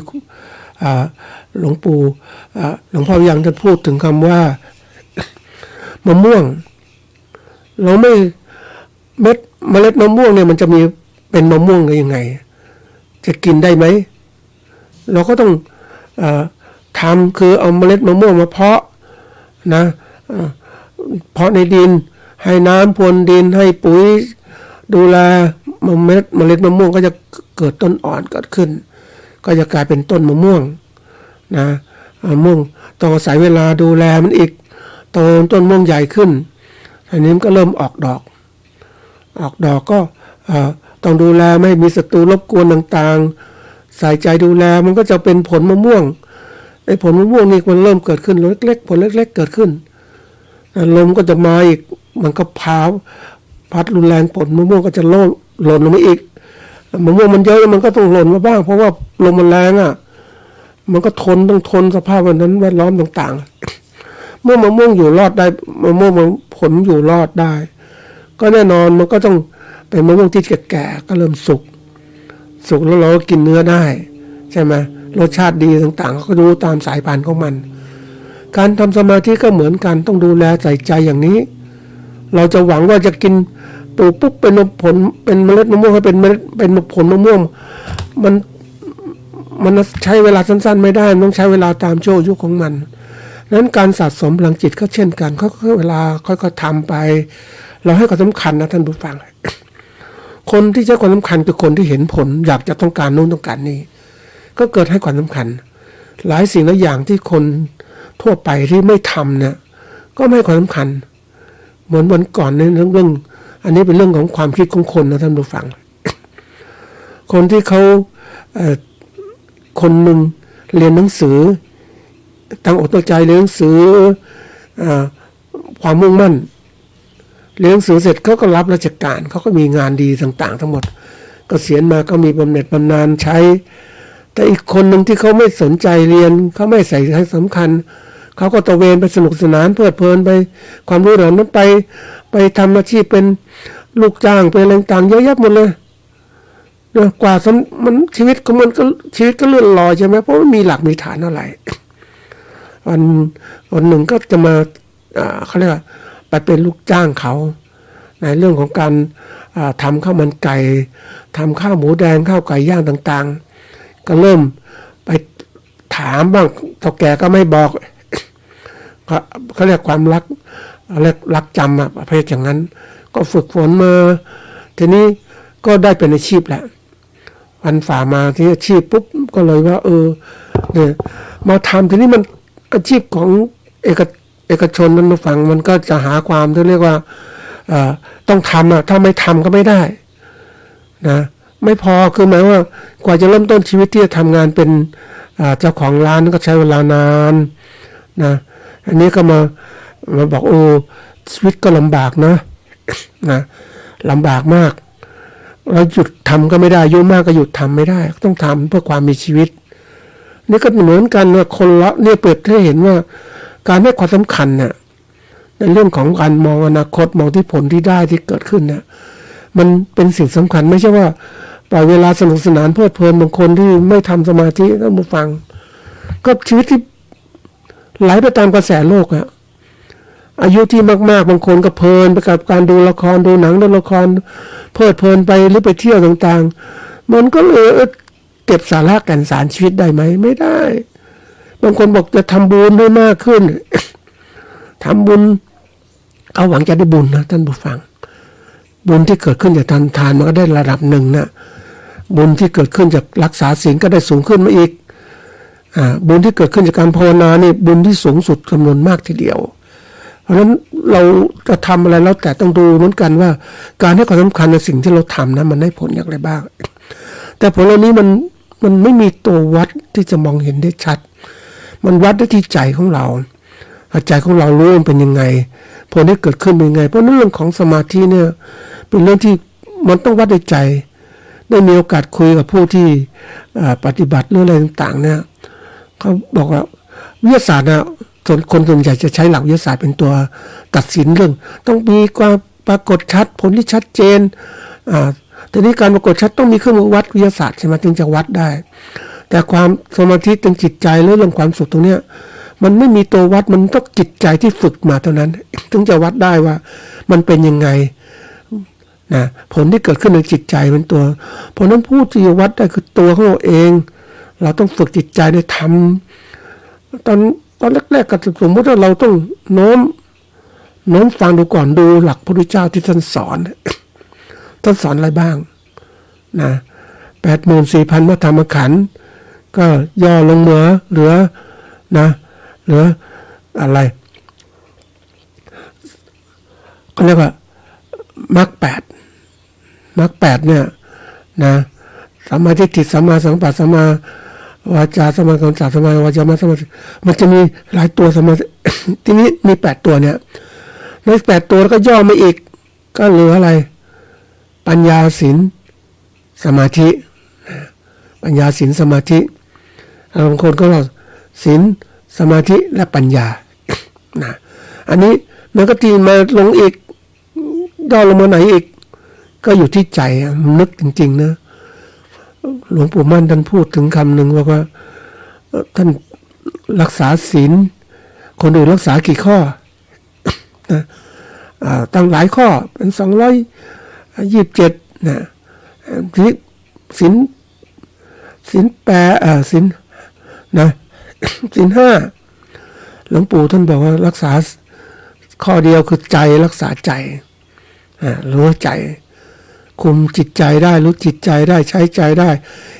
หลวงปู่หลวงพ่อยังท่านพูดถึงคำว่ามะม่วงเราไม่เมล็ดมะม่วงเนี่ยมันจะมีเป็นมะม่วงได้ยังไงจะกินได้ไหมเราก็ต้องทำคือเอาเมล็ดมะม่วงมาเพาะนะเพาะในดินให้น้ำพรวนดินให้ปุ๋ยดูแลเมล็ดมะม่วงก็จะเกิดต้นอ่อนเกิดขึ้นก็จะกลายเป็นต้นมะม่วงนะมะม่วงต้องอาศัยเวลาดูแลมันอีกต้นมะม่วงใหญ่ขึ้นทีนี้มันก็เริ่มออกดอกก็ต้องดูแลไม่มีศัตรูรบกวนต่างๆใส่ใจดูแลมันก็จะเป็นผลมะม่วงไอ้ผลมะม่วงนี่มันเริ่มเกิดขึ้นเล็กๆผลเล็กๆเกิดขึ้นลมก็จะมาอีกมันก็พัดรุนแรงผลมะม่วงก็จะหล่นลงมาอีกมะม่วงมันเยอะมันก็ต้องหล่นมาบ้างเพราะว่าลมมันแรงอ่ะมันก็ต้องทนสภาพวันนั้นแวดล้อมต่างๆเมื่อมะม่วงอยู่รอดได้มะม่วงผลอยู่รอดได้ก็แน่นอนมันก็ต้องเป็นมะม่วงที่แก่ๆก็เริ่มสุกแล้วเราก็กินเนื้อได้ใช่ไหมรสชาติดีต่างๆก็ดูตามสายพันธุ์ของมันการทำสมาธิก็เหมือนกันต้องดูแลใส่ใจอย่างนี้เราจะหวังว่าจะกินปลูกปุ๊บเป็นผลเป็นเมล็ดมะม่วงให้เป็นเมล็ดเป็นผลมะม่วงมันใช้เวลาสั้นๆไม่ได้ต้องใช้เวลาตามช่วงอายุของมันนั้นการสะสมพลังจิตก็เช่นกันค่อยๆเวลาค่อยๆทำไปเราให้ความสำคัญนะท่านผู้ฟังคนที่ใช้ความสำคัญคือคนที่เห็นผลอยากจะต้องการโน้นต้องการนี้ก็เกิดให้ความสำคัญหลายสิ่งหลายอย่างที่คนทั่วไปที่ไม่ทำเนี่ยก็ไม่ให้ความสำคัญเหมือนวันก่อนในเรื่องอันนี้เป็นเรื่องของความคิดของคนนะท่านผู้ฟังคนที่เขาคนหนึ่งเรียนหนังสือตั้งอกตั้งใจเรียนหนังสือความมุ่งมั่นเรียนหนังสือเสร็จเขาก็รับราชการเขาก็มีงานดีต่างๆทั้งหมดเกษียณมาก็มีบำเหน็จบำนาญใช้แต่อีกคนหนึ่งที่เขาไม่สนใจเรียนเขาไม่ใส่ใจสำคัญเขาก็ตะเวนไปสนุกสนานเพลิดเพลินไปความรู้เหล่านั้นไปทำอาชีพเป็นลูกจ้างเป็นอะไรต่างๆเยอะแยะหมดเลยนะกว่ามันชีวิตของมันก็ชีวิตก็เลื่อนลอยใช่ไหมเพราะไม่มีหลักมีฐานอะไรวันหนึ่งก็จะมาเขาเรียกว่าไปเป็นลูกจ้างเขาในเรื่องของการทำข้าวมันไก่ทำข้าวหมูแดงข้าวไก่ย่างต่างๆก็เริ่มไปถามบ้างเฒ่าแก่ก็ไม่บอกเขาเรียกความรักจำอะประเภทอย่างนั้นก็ฝึกฝนมาทีนี้ก็ได้เป็นอาชีพแหละวันฝ่ามาที่อาชีพปุ๊บก็เลยว่าเนี่ยมาทำทีนี้มันอาชีพของเอกชนมันมาฟังมันก็จะหาความที่เรียกว่าต้องทำอะถ้าไม่ทำก็ไม่ได้นะไม่พอคือหมายว่ากว่าจะเริ่มต้นชีวิตที่จะทำงานเป็นเจ้าของร้านก็ใช้เวลานานนะอันนี้ก็มาบอกชีวิตก็ลำบากนะลำบากมากเราหยุดทำก็ไม่ได้อายุมากก็หยุดทำไม่ได้ต้องทำเพื่อความมีชีวิตนี่ก็เหมือนกันว่าคนละเนี่ยเปิดให้เห็นว่าการให้ความสำคัญเนี่ยในเรื่องของการมองอนาคตมองที่ผลที่ได้ที่เกิดขึ้นเนี่ยมันเป็นสิ่งสำคัญไม่ใช่ว่าปล่อยเวลาสนุกสนานเพลิดเพลินบางคนที่ไม่ทำสมาธิท่านผู้ฟังก็ชีวิตที่ไหลไปตามกระแสโลกอะอายุที่มากๆบางคนก็เพลินไปกับการดูละครดูหนังดูละครเพลิดเพลินไปหรือไปเที่ยวต่างๆมันก็เลยเก็บสาระแก่นสารชีวิตได้ไหมไม่ได้บางคนบอกจะทำบุญให้มากขึ้น ทำบุญเขาหวังจะได้บุญนะท่านผู้ฟังบุญที่เกิดขึ้นจากทานมันก็ได้ระดับหนึ่งนะบุญที่เกิดขึ้นจากรักษาศีลก็ได้สูงขึ้นมาอีกบุญที่เกิดขึ้นจากการภาวนานี่บุญที่สูงสุดจำนวนมากทีเดียวเพราะฉะนั้นเราจะทำอะไรแล้วแต่ต้องดูเหมือนกันว่าการให้ความสำคัญในสิ่งที่เราทำนะมันได้ผลอย่างไรบ้างแต่ผลเหล่านี้มันไม่มีตัววัดที่จะมองเห็นได้ชัดมันวัดได้ที่ใจของเราใจของเรารู้มันเป็นยังไงผลที่เกิดขึ้นเป็นยังไงเพราะเรื่องของสมาธิเนี่ยเป็นเรื่องที่มันต้องวัดในใจได้มีโอกาสคุยกับผู้ที่ปฏิบัติเรื่องอะไรต่างๆเนี่ยเขาบอกว่าวิทยาศาสตร์นะคนส่วนใหญ่จะใช้หลักวิทยาศาสตร์เป็นตัวตัดสินเรื่องต้องมีความปรากฏชัดผลที่ชัดเจนแต่นี้การปรากฏชัดต้องมีเครื่องมือวัดวิทยาศาสตร์ใช่ไหมถึงจะวัดได้แต่ความสมาธิทางจิตใจหรือเรื่องความสุขตรงเนี้ยมันไม่มีตัววัดมันต้องจิตใจที่ฝึกมาเท่านั้นถึงจะวัดได้ว่ามันเป็นยังไงนะผลที่เกิดขึ้นในจิตใจเป็นตัวเพราะนั้นผู้ที่จะวัดได้คือตัวของเราเองเราต้องฝึกจิตใจได้ทำตอนแรกๆก็สมมติว่าเราต้องโน้มฟังดูก่อนดูหลักพระพุทธเจ้าที่ท่านสอนท่านสอนอะไรบ้างนะ84,000 พระธรรมขันธ์ก็ย่อลงเหลืออะไรก็เรียกว่ามรรค8เนี่ยนะสัมมาทิฏฐิสัมมาสังกัปปะสัมมาวาจาสัมมากัมมันตะสัมมาวาจาสัมมามันจะมีหลายตัวสัมมาทีนี้มี8ตัวเนี่ยใน8ตัวแล้วก็ย่อมาอีกก็เหลืออะไรปัญญาศีลสมาธิปัญญาศีลสมาธิบางคนก็เราศีลสมาธิและปัญญานะอันนี้มันก็ตีมาลงอีกย่อลงมาไหนอีกก็อยู่ที่ใจนึกจริงๆนะหลวงปู่มั่นท่านพูดถึงคำหนึ่งว่าท่านรักษาศีลคนอื่นรักษากี่ข้อนะตั้งหลายข้อเป็น227นะที่ศีลศีลนะศีล5หลวงปู่ท่านบอกว่ารักษาข้อเดียวคือใจรักษาใจรู้ใจคุมจิตใจได้รู้จิตใจได้ใช้ใจได้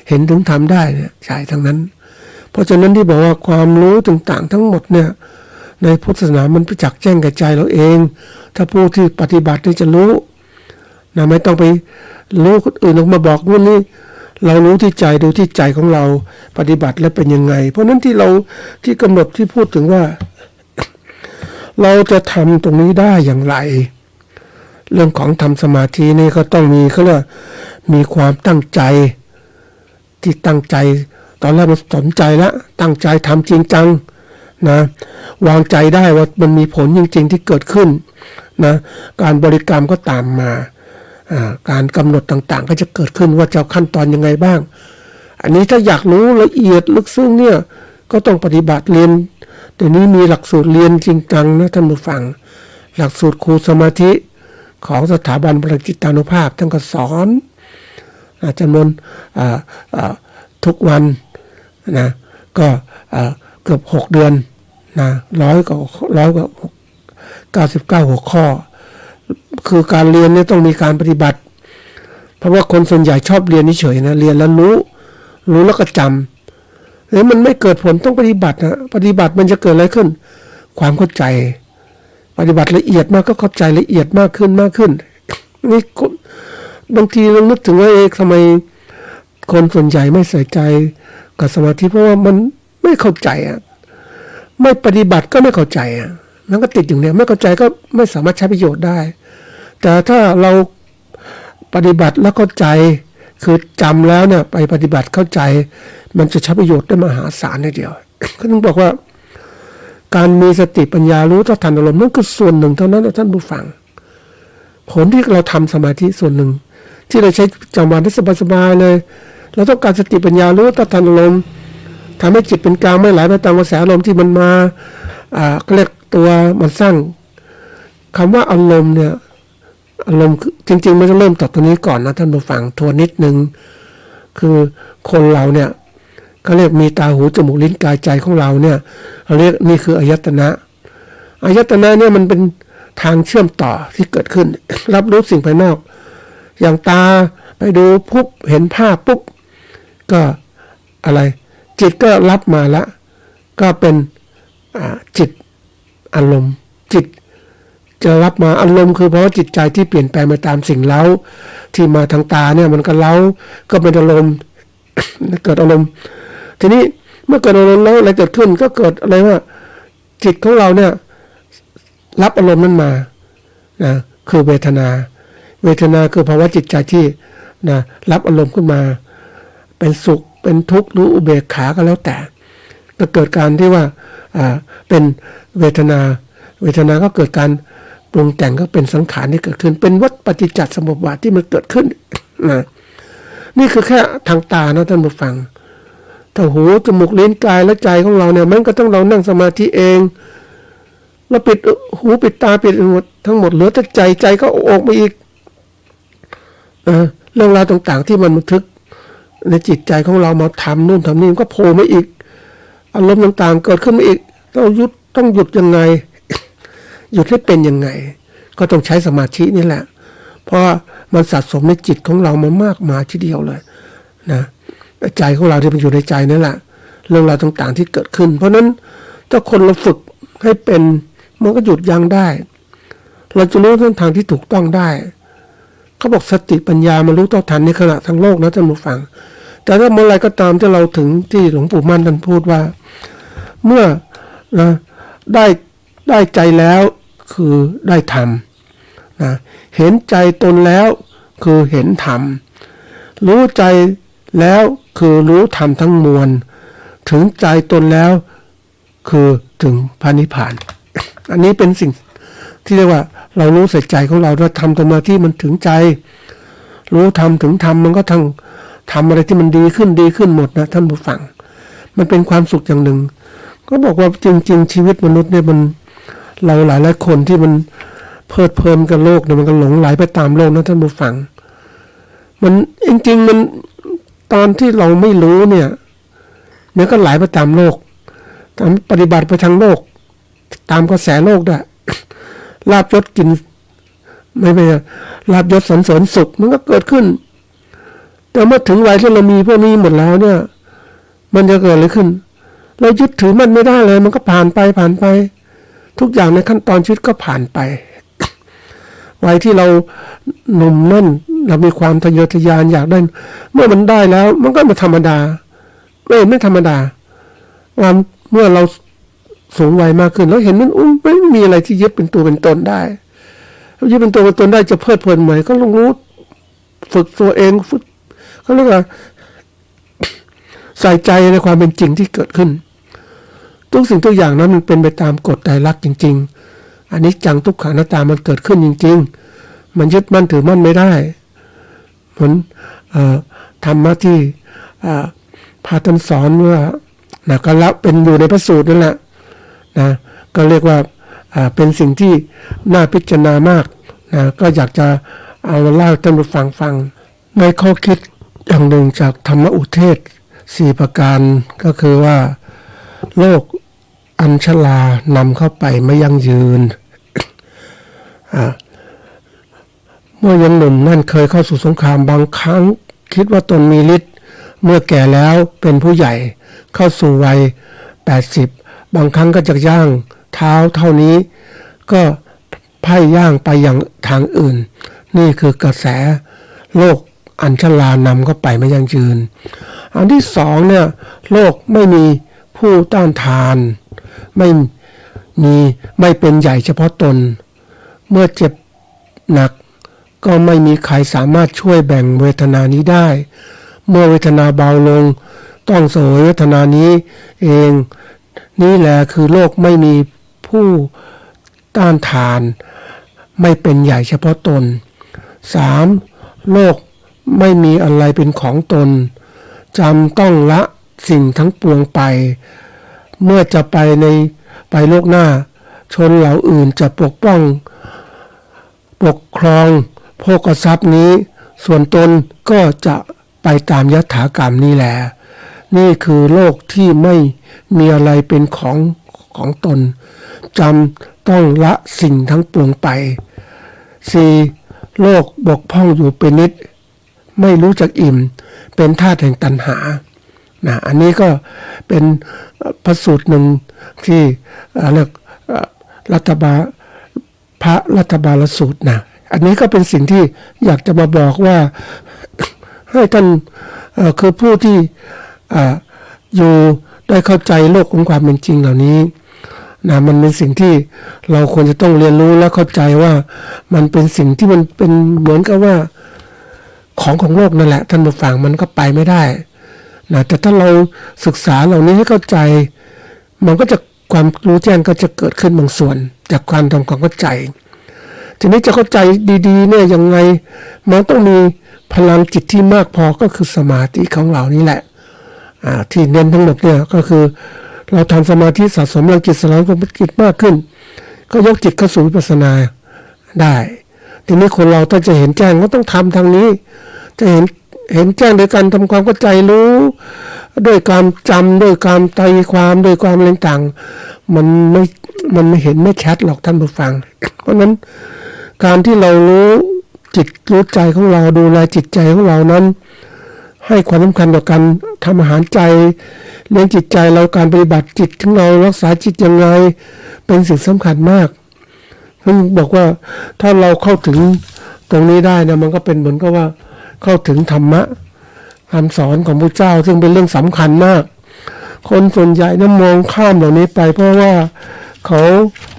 เห็นถึงทำได้เนี่ยใจทั้งนั้นเพราะฉะนั้นที่บอกว่าความรู้ต่างๆทั้งหมดเนี่ยในพุทธศาสนามันประจักษ์แจ้งกับใจเราเองถ้าผู้ที่ปฏิบัตินี่จะรู้นะไม่ต้องไปรู้คนอื่นออกมาบอกนู่นนี่เรารู้ที่ใจดูที่ใจของเราปฏิบัติแล้วเป็นยังไงเพราะนั้นที่กำหนดที่พูดถึงว่าเราจะทำตรงนี้ได้อย่างไรเรื่องของทำสมาธินี่ก็ต้องมีเขาเรียกมีความตั้งใจที่ตั้งใจตอนแรกมันสนใจแล้วตั้งใจทำจริงจังนะวางใจได้ว่ามันมีผลจริงๆที่เกิดขึ้นนะการบริกรรมก็ตามมาการกำหนดต่างๆก็จะเกิดขึ้นว่าจะขั้นตอนยังไงบ้างอันนี้ถ้าอยากรู้ละเอียดลึกซึ้งเนี่ยก็ต้องปฏิบัติเรียนเดี๋ยวนี้มีหลักสูตรเรียนจริงจังนะท่านผู้ฟังหลักสูตรครูสมาธิของสถาบันพลังจิตานุภาพท่านก็สอนจำนวนทุกวันนะก็เกือบ6 เดือนนะ100 กว่า99 หัวข้อคือการเรียนเนี่ยต้องมีการปฏิบัติเพราะว่าคนส่วนใหญ่ชอบเรียนเฉยๆนะเรียนแล้วรู้แล้วก็จำแล้วมันไม่เกิดผลต้องปฏิบัตินะปฏิบัติมันจะเกิดอะไรขึ้นความเข้าใจปฏิบัติละเอียดมากก็เข้าใจละเอียดมากขึ้นนี่บางทีเรานึกถึงว่าทำไมคนส่วนใหญ่ไม่ใส่ใจกับสมาธิเพราะว่ามันไม่เข้าใจไม่ปฏิบัติก็ไม่เข้าใจมันก็ติดอยู่เนี่ยไม่เข้าใจก็ไม่สามารถใช้ประโยชน์ได้แต่ถ้าเราปฏิบัติแล้วเข้าใจคือจำแล้วเนี่ยไปปฏิบัติเข้าใจมันจะใช้ประโยชน์ได้มหาศาลทีเดียวก็ต้องบอกว่าการมีสติปัญญารู้เท่าทันอารมณ์นั่นคือส่วนหนึ่งเท่านั้นนะท่านผู้ฟังผลที่เราทำสมาธิส่วนหนึ่งที่เราใช้จำวันที่สบายๆเลยเราต้องการสติปัญญารู้เท่าทันอารมณ์ทำให้จิตเป็นกลางไม่ไหลไปตามกระแสอารมณ์ที่มันมาก็เรียกตัวมันสร้างคำว่าอารมณ์เนี่ยอารมณ์จริงๆมันจะเริ่มจากตัวนี้ก่อนนะท่านผู้ฟังทวนนิดนึงคือคนเราเนี่ยเขาเรียกมีตาหูจมูกลิ้นกายใจของเราเนี่ยเราเรียกนี่คืออายตนะ อายตนะเนี่ยมันเป็นทางเชื่อมต่อที่เกิดขึ้น รับรู้สิ่งภายนอกอย่างตาไปดูปุ๊บเห็นภาพปุ๊บก็อะไรจิตก็รับมาละก็เป็นจิตอารมณ์จิตจะรับมาอารมณ์คือเพราะว่าจิตใจที่เปลี่ยนแปลงไปตามสิ่งเล้าที่มาทางตาเนี่ยมันก็เล้าก็เป็นอารมณ์ เกิดอารมณ์ทีนี้เมื่อเกิดอารมณ์แล้วอะไรเกิดขึ้นก็เกิดอะไรว่าจิตของเราเนี่ยรับอารมณ์นั้นมานะคือเวทนาคือภาวะจิตใจที่นะรับอารมณ์ขึ้นมาเป็นสุขเป็นทุกข์หรืออุเบกขาก็แล้วแต่ก็เกิดการที่ว่าเป็นเวทนาก็เกิดการปรุงแต่งก็เป็นสังขารที่เกิดขึ้นเป็นวัฏปฏิจจสมุปบาทที่มันเกิดขึ้นนะนี่คือแค่ทางตานะท่านผู้ฟังถ้าหูจมูกลิ้นกายและใจของเราเนี่ยมันก็ต้องเรานั่งสมาธิเองเราปิดหูปิดตาปิดหมดทั้งหมดเหลือแต่ใจก็ออกมาอีกเรื่องราวต่างๆที่มันบันทึกในจิตใจของเรามาทำนู่นทำนี่ก็โผล่มาอีกอารมณ์ต่างๆเกิดขึ้นมาอีกต้องหยุดยังไง หยุดให้เป็นยังไงก็ต้องใช้สมาธินี่แหละเพราะมันสะสมในจิตของเรามามากมายทีเดียวเลยนะใจของเราที่มันอยู่ในใจนั่นแหละเรื่องราวต่างๆที่เกิดขึ้นเพราะนั้นถ้าคนเราฝึกให้เป็นมันก็หยุดยั้งได้เราจะรู้เส้นทางที่ถูกต้องได้เขาบอกสติปัญญามันรู้เท่าทันในขณะทั้งโลกนะท่านผู้ฟังแต่ถ้าเมื่อไรก็ตามที่เราถึงที่หลวงปู่มั่นท่านพูดว่าเมื่อนะได้ใจแล้วคือได้ธรรมนะเห็นใจตนแล้วคือเห็นธรรมรู้ใจแล้วคือรู้ธรรมทั้งมวลถึงใจตนแล้วคือถึงพระนิพพาน อันนี้เป็นสิ่งที่เรียกว่าเรารู้ใส่ใจของเราเราทำสมาธิมันถึงใจรู้ธรรมถึงธรรมมันก็ทำอะไรที่มันดีขึ้นหมดนะท่านผู้ฟังมันเป็นความสุขอย่างหนึ่งก็บอกว่าจริงๆชีวิตมนุษย์เนี่ยมันเราหลายคนที่มันเพลิดเพลินกับโลกเนี่ยมันก็หลงไหลไปตามโลกนะท่านผู้ฟังมันจริงๆมันตอนที่เราไม่รู้เนี่ยก็ไหลไปตามโลกตามปฏิบัติไปทางโลกตามกระแสโลกได้ลาภยศกินไม่ลาภยศสรรเสริญสุขมันก็เกิดขึ้นแต่เมื่อถึงวัยที่เรามีพวกนี้หมดแล้วเนี่ยมันจะเกิดอะไรขึ้นเรายึดถือมันไม่ได้เลยมันก็ผ่านไปทุกอย่างในขั้นตอนชีวิตก็ผ่านไป วัยที่เราหนุ่มนั่นเรามีความทะเยอทะยานอยากได้เมื่อมันได้แล้วมันก็เป็นธรรมดาไม่ธรรมดาว่าเมื่อเราสูงวัยมากขึ้นแล้วเห็นมันไม่มีอะไรที่ยึดเป็นตัวเป็นตนได้ยึดเป็นตัวเป็นตนได้จะเพลิดเพลินใหม่ก็ลงรู้ฝึกตัวเองฝึกเขาเรียกว่าใส่ใจในความเป็นจริงที่เกิดขึ้นทุกสิ่งทุกอย่างนั้นมันเป็นไปตามกฎไตรลักษณ์จริงๆอันนี้จังทุกขังอนัตตามันเกิดขึ้นจริงๆมันยึดมั่นถือมั่นไม่ได้เหมือนธรรมะที่พาท่านสอนว่านะก็ละเป็นอยู่ในพระสูตรนั่นแหละนะก็เรียกว่าเป็นสิ่งที่น่าพิจารณามากนะก็อยากจะเอาเล่าให้ท่านผู้ฟังในข้อคิดอย่างหนึ่งจากธรรมอุเทศ4ประการก็คือว่าโลกอันชรานำเข้าไปไม่ยั่งยืน เมื่อยังหนุ่มนั่นเคยเข้าสู่สงครามบางครั้งคิดว่าตนมีฤทธิ์เมื่อแก่แล้วเป็นผู้ใหญ่เข้าสู่วัย80บางครั้งก็จะย่างเท้าเท่านี้ก็พ่ายย่างไปอย่างทางอื่นนี่คือกระแสโลกอันชรานำเข้าไปไม่ยั่งยืนอันที่สองเนี่ยโลกไม่มีผู้ต้านทานไม่เป็นใหญ่เฉพาะตนเมื่อเจ็บหนักก็ไม่มีใครสามารถช่วยแบ่งเวทนานี้ได้เมื่อเวทนาเบาลงต้องเสวยเวทนานี้เองนี่แหละคือโลกไม่มีผู้ต้านทานไม่เป็นใหญ่เฉพาะตน 3. โลกไม่มีอะไรเป็นของตนจำต้องละสิ่งทั้งปวงไปเมื่อจะไปโลกหน้าชนเหล่าอื่นจะปกครองโภคทรัพย์นี้ส่วนตนก็จะไปตามยถากรรมนี่แหละนี่คือโลกที่ไม่มีอะไรเป็นของตนจำ ต้องละสิ่งทั้งปวงไป 4. โลกบกพร่องอยู่เป็นนิดไม่รู้จักอิ่มเป็นธาตุแห่งตัณหานะอันนี้ก็เป็นพระสูตรหนึ่งที่เรียกรัฐบาลพระรัฐบาลสูตรนะอันนี้ก็เป็นสิ่งที่อยากจะมาบอกว่าให้ท่านคือผู้ที่อยู่ได้เข้าใจโลกของความเป็นจริงเหล่านี้นะมันเป็นสิ่งที่เราควรจะต้องเรียนรู้และเข้าใจว่ามันเป็นสิ่งที่มันเป็นเหมือนกับว่าของโลกนั่นแหละท่านผู้ฟังมันก็ไปไม่ได้นะแต่ถ้าเราศึกษาเหล่านี้ให้เข้าใจมันก็จะความรู้แจ้งก็จะเกิดขึ้นบางส่วนจากการทำความเข้าใจทีนี้จะเข้าใจดีๆเนี่ยยังไงมันต้องมีพลังจิตที่มากพอก็คือสมาธิของเรานี่แหละที่เน้นทั้งหมดเนี่ยก็คือเราทำสมาธิสะสมพลังจิตสลายความคิดมากขึ้นก็ยกจิตเข้าสู่วิปัสสนาได้ทีนี้คนเราถ้าจะเห็นแจ้งก็ต้องทำทางนี้จะเห็นแจ้งโดยการทำความเข้าใจรู้ด้วยการจำด้วยการไตรความด้วยความอะไรต่างมันไม่เห็นไม่ชัดหรอกท่านผู้ฟังเพราะนั้นการที่เรารู้จิตรู้ใจของเราดูแลจิตใจของเรานั้นให้ความสำคัญต่อการทำอาหารใจเลี้ยงจิตใจเราการปฏิบัติจิตของเรารักษาจิตยังไงเป็นสิ่งสำคัญมากท่านบอกว่าถ้าเราเข้าถึงตรงนี้ได้นะมันก็เป็นเหมือนกับว่าเข้าถึงธรรมะคำสอนของพระเจ้าซึ่งเป็นเรื่องสำคัญมากคนส่วนใหญ่นะมองข้ามเหล่านี้ไปเพราะว่าเขา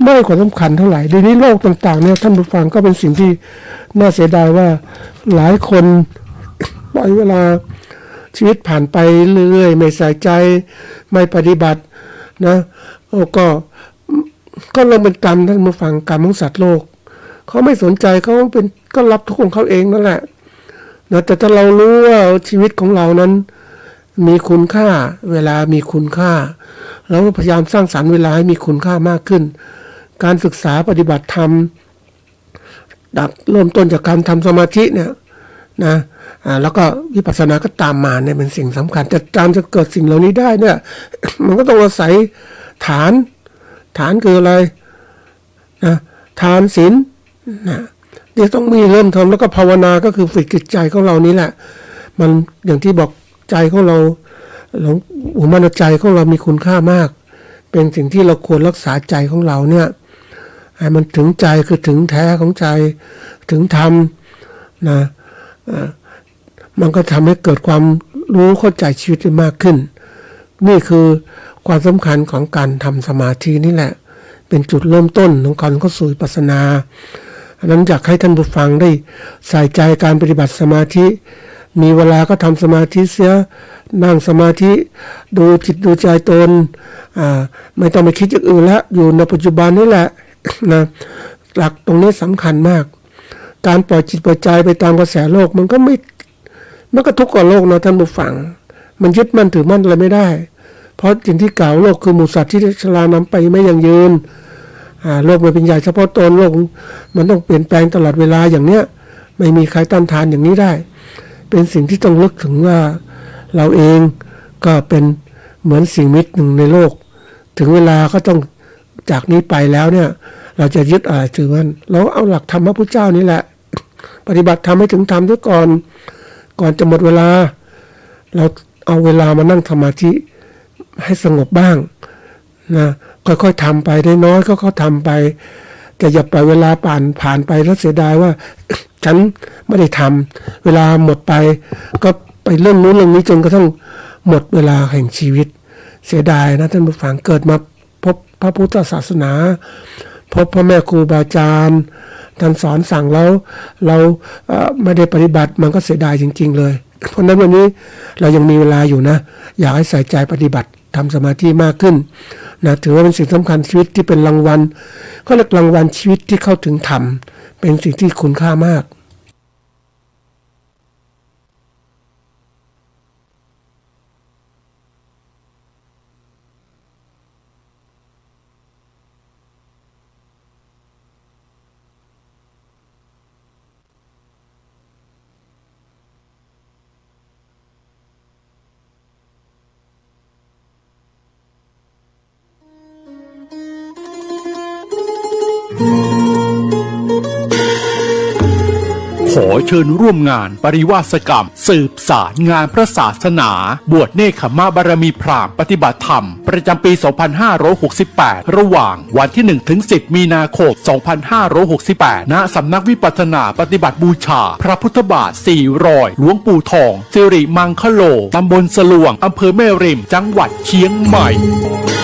ไม่ให้ความสำคัญเท่าไหร่ทีนี้โลกต่างๆเนี่ยท่านผู้ฟังก็เป็นสิ่งที่น่าเสียดายว่าหลายคนปล่อยเวลาชีวิตผ่านไปเรื่อยๆไม่ใส่ใจไม่ปฏิบัตินะก็ลงเป็นกรรมท่านผู้ฟังกรรมของสัตว์โลกเขาไม่สนใจเขาก็รับทุกข์ของเขาเองนั่นแหละนะแต่ถ้าเรารู้ว่าชีวิตของเรานั้นมีคุณค่าเวลามีคุณค่าเราก็พยายามสร้างสรรค์เวลาให้มีคุณค่ามากขึ้นการศึกษาปฏิบัติธรรมเริ่มต้นจากการทำสมาธิเนี่ยนะแล้วก็วิปัสสนาก็ตามมาเนี่ยเป็นสิ่งสำคัญแต่การจะเกิดสิ่งเหล่านี้ได้เนี่ยมันก็ต้องอาศัยฐานคืออะไรนะทานศีลนะที่ต้องมีเริ่มทำแล้วก็ภาวนาก็คือฝึกจิตใจของเรานี้แหละมันอย่างที่บอกใจของเราอุมานใจของเรามีคุณค่ามากเป็นสิ่งที่เราควรรักษาใจของเราเนี่ยให้มันถึงใจคือถึงแท้ของใจถึงธรรมนะมันก็ทำให้เกิดความรู้เข้าใจชีวิตได้มากขึ้นนี่คือความสำคัญของการทำสมาธินี่แหละเป็นจุดเริ่มต้นของการเข้าสู่วิปัสสนาอันนั้นอยากให้ท่านผู้ฟังได้ใส่ใจการปฏิบัติสมาธิมีเวลาก็ทำสมาธิเสียนั่งสมาธิดูจิตดูใจตนไม่ต้องไปคิดอย่างอื่นแล้วอยู่ในปัจจุบันนี่แหละนะหลักตรงนี้สำคัญมากการปล่อยจิตปล่อยใจไปตามกระแสโลกมันก็ทุกข์กับโลกนะท่านผู้ฟังมันยึดมั่นถือมั่นอะไรไม่ได้เพราะสิ่งที่กล่าวโลกคือหมู่สัตว์ที่ชรานำไปไม่ยั่งยืนโลกมันเป็นใหญ่เฉพาะตนโลกมันต้องเปลี่ยนแปลงตลอดเวลาอย่างเนี้ยไม่มีใครต้านทานอย่างนี้ได้เป็นสิ่งที่ต้องลึกถึงว่าเราเองก็เป็นเหมือนสิ่งมิตรหนึ่งในโลกถึงเวลาก็ต้องจากนี้ไปแล้วเนี่ยเราจะยึดอะไรถือมันเราเอาหลักธรรมพระพุทธเจ้านี่แหละปฏิบัติธรรมให้ถึงธรรมด้วยก่อนจะหมดเวลาเราเอาเวลามานั่งสมาธิให้สงบบ้างนะค่อยๆทำไปได้น้อยก็เขาทำไปแต่อย่าปล่อยเวลาผ่านไปแล้วเสียดายว่า ฉันไม่ได้ทำเวลาหมดไปก็ไปเรื่องนู้นเรื่องนี้จนกระทั่งหมดเวลาแห่งชีวิตเสียดายนะท่านผู้ฟังเกิดมาพบพระพุทธศาสนาพบพ่อแม่ครูบาอาจารย์ท่านสอนสั่งแล้วเราไม่ได้ปฏิบัติมันก็เสียดายจริงๆเลยเพราะนั้นวันนี้เรายังมีเวลาอยู่นะอยากให้ใส่ใจปฏิบัติทำสมาธิมากขึ้นนะถือว่าเป็นสิ่งสำคัญชีวิตที่เป็นรางวัลก็เรียกรางวัลชีวิตที่เข้าถึงธรรมเป็นสิ่งที่คุณค่ามาก Thank you. อเชิญร่วมงานปริวาสกรรมสืบสารงานพระศาสนาบวชเนกขมาบารมีพราหมณ์ปฏิบัติธรรมประจำปี 2568 ระหว่างวันที่ 1-10 มีนาคม 2568 ณ สำนักวิปัสสนาปฏิบัติบูชาพระพุทธบาท4รอยหลวงปู่ทองสิริมังคโลตำบลสลวงอำเภอแม่ริมจังหวัดเชียงใหม่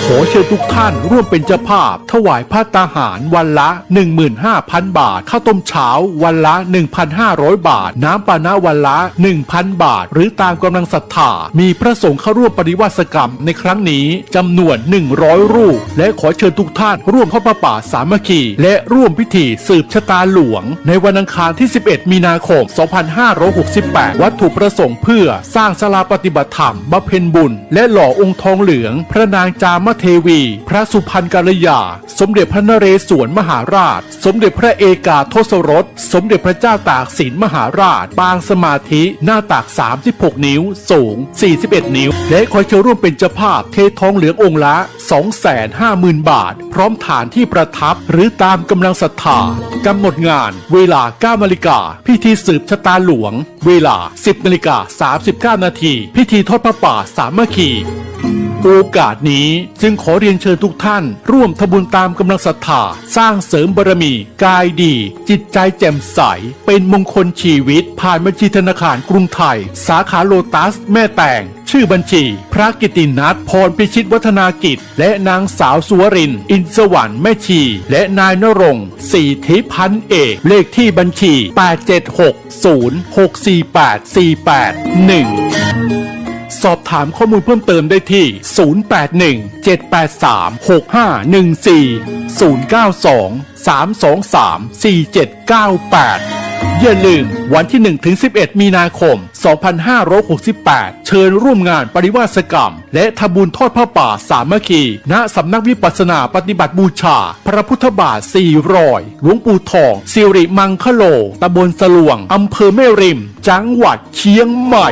ขอเชิญทุกท่านร่วมเป็นเจ้าภาพถวายผ้าตาหารวันละ 15,000 บาทข้าวต้มเช้าวันละ 1,500 บาทน้ำปานะวันละ 1,000 บาทหรือตามกำลังศรัทธามีพระสงฆ์เข้าร่วมปริวาสกรรมในครั้งนี้จำนวน100รูปและขอเชิญทุกท่านร่วมทอดผ้าป่าสามัคคีและร่วมพิธีสืบชะตาหลวงในวันอังคารที่ 11 มีนาคม 2568 วัตถุประสงค์เพื่อสร้างศาลาปฏิบัติธรรมบำเพ็ญบุญและหล่อองค์ทองเหลืองพระนางจามเทวีพระสุพรรณกัลยาสมเด็จพระนเรศวรมหาราชสมเด็จพระเอกาทศรสสมเด็จพระเจ้าตากสินมหาราชปางสมาธิหน้าตัก36 นิ้วสูง41 นิ้วและขอเชิญร่วมเป็นเจ้าภาพเททองเหลืององค์ละ 250,000 บาทพร้อมฐานที่ประทับหรือตามกำลังศรัทธากำหนดงานเวลา 9 นาฬิกาพิธีสืบชะตาหลวงเวลา 10 นาฬิกา 39 นาทีพิธีทอดผ้าป่าสามัคคีโอกาสนี้จึงขอเรียนเชิญทุกท่านร่วมทำบุญตามกำลังศรัทธาสร้างเสริมบารมีกายดีจิตใจแจ่มใสเป็นมงคลชีวิตผ่านบัญชีธนาคารกรุงไทยสาขาโลตัสแม่แตงชื่อบัญชีพระกิตินัทพรพิชิตวัฒนากิจและนางสาวสุวรินทร์อินสวรรค์แม่ชีและนายนรงค์ศรีทิพันธ์เอกเลขที่บัญชี 876064848 1สอบถามข้อมูลเพิ่มเติมได้ที่ 081-783-6514 092-323-4798 อย่าลืมวันที่ 1-11 มีนาคม 2568 เชิญร่วมงานปริวาสกรรมและทำบุญทอดผ้าป่าสามัคคีณสำนักวิปัสสนาปฏิบัติบูชาพระพุทธบาท4รอยหลวงปู่ทองสิริมังคโลตำบลสลวงอำเภอแม่ริมจังหวัดเชียงใหม่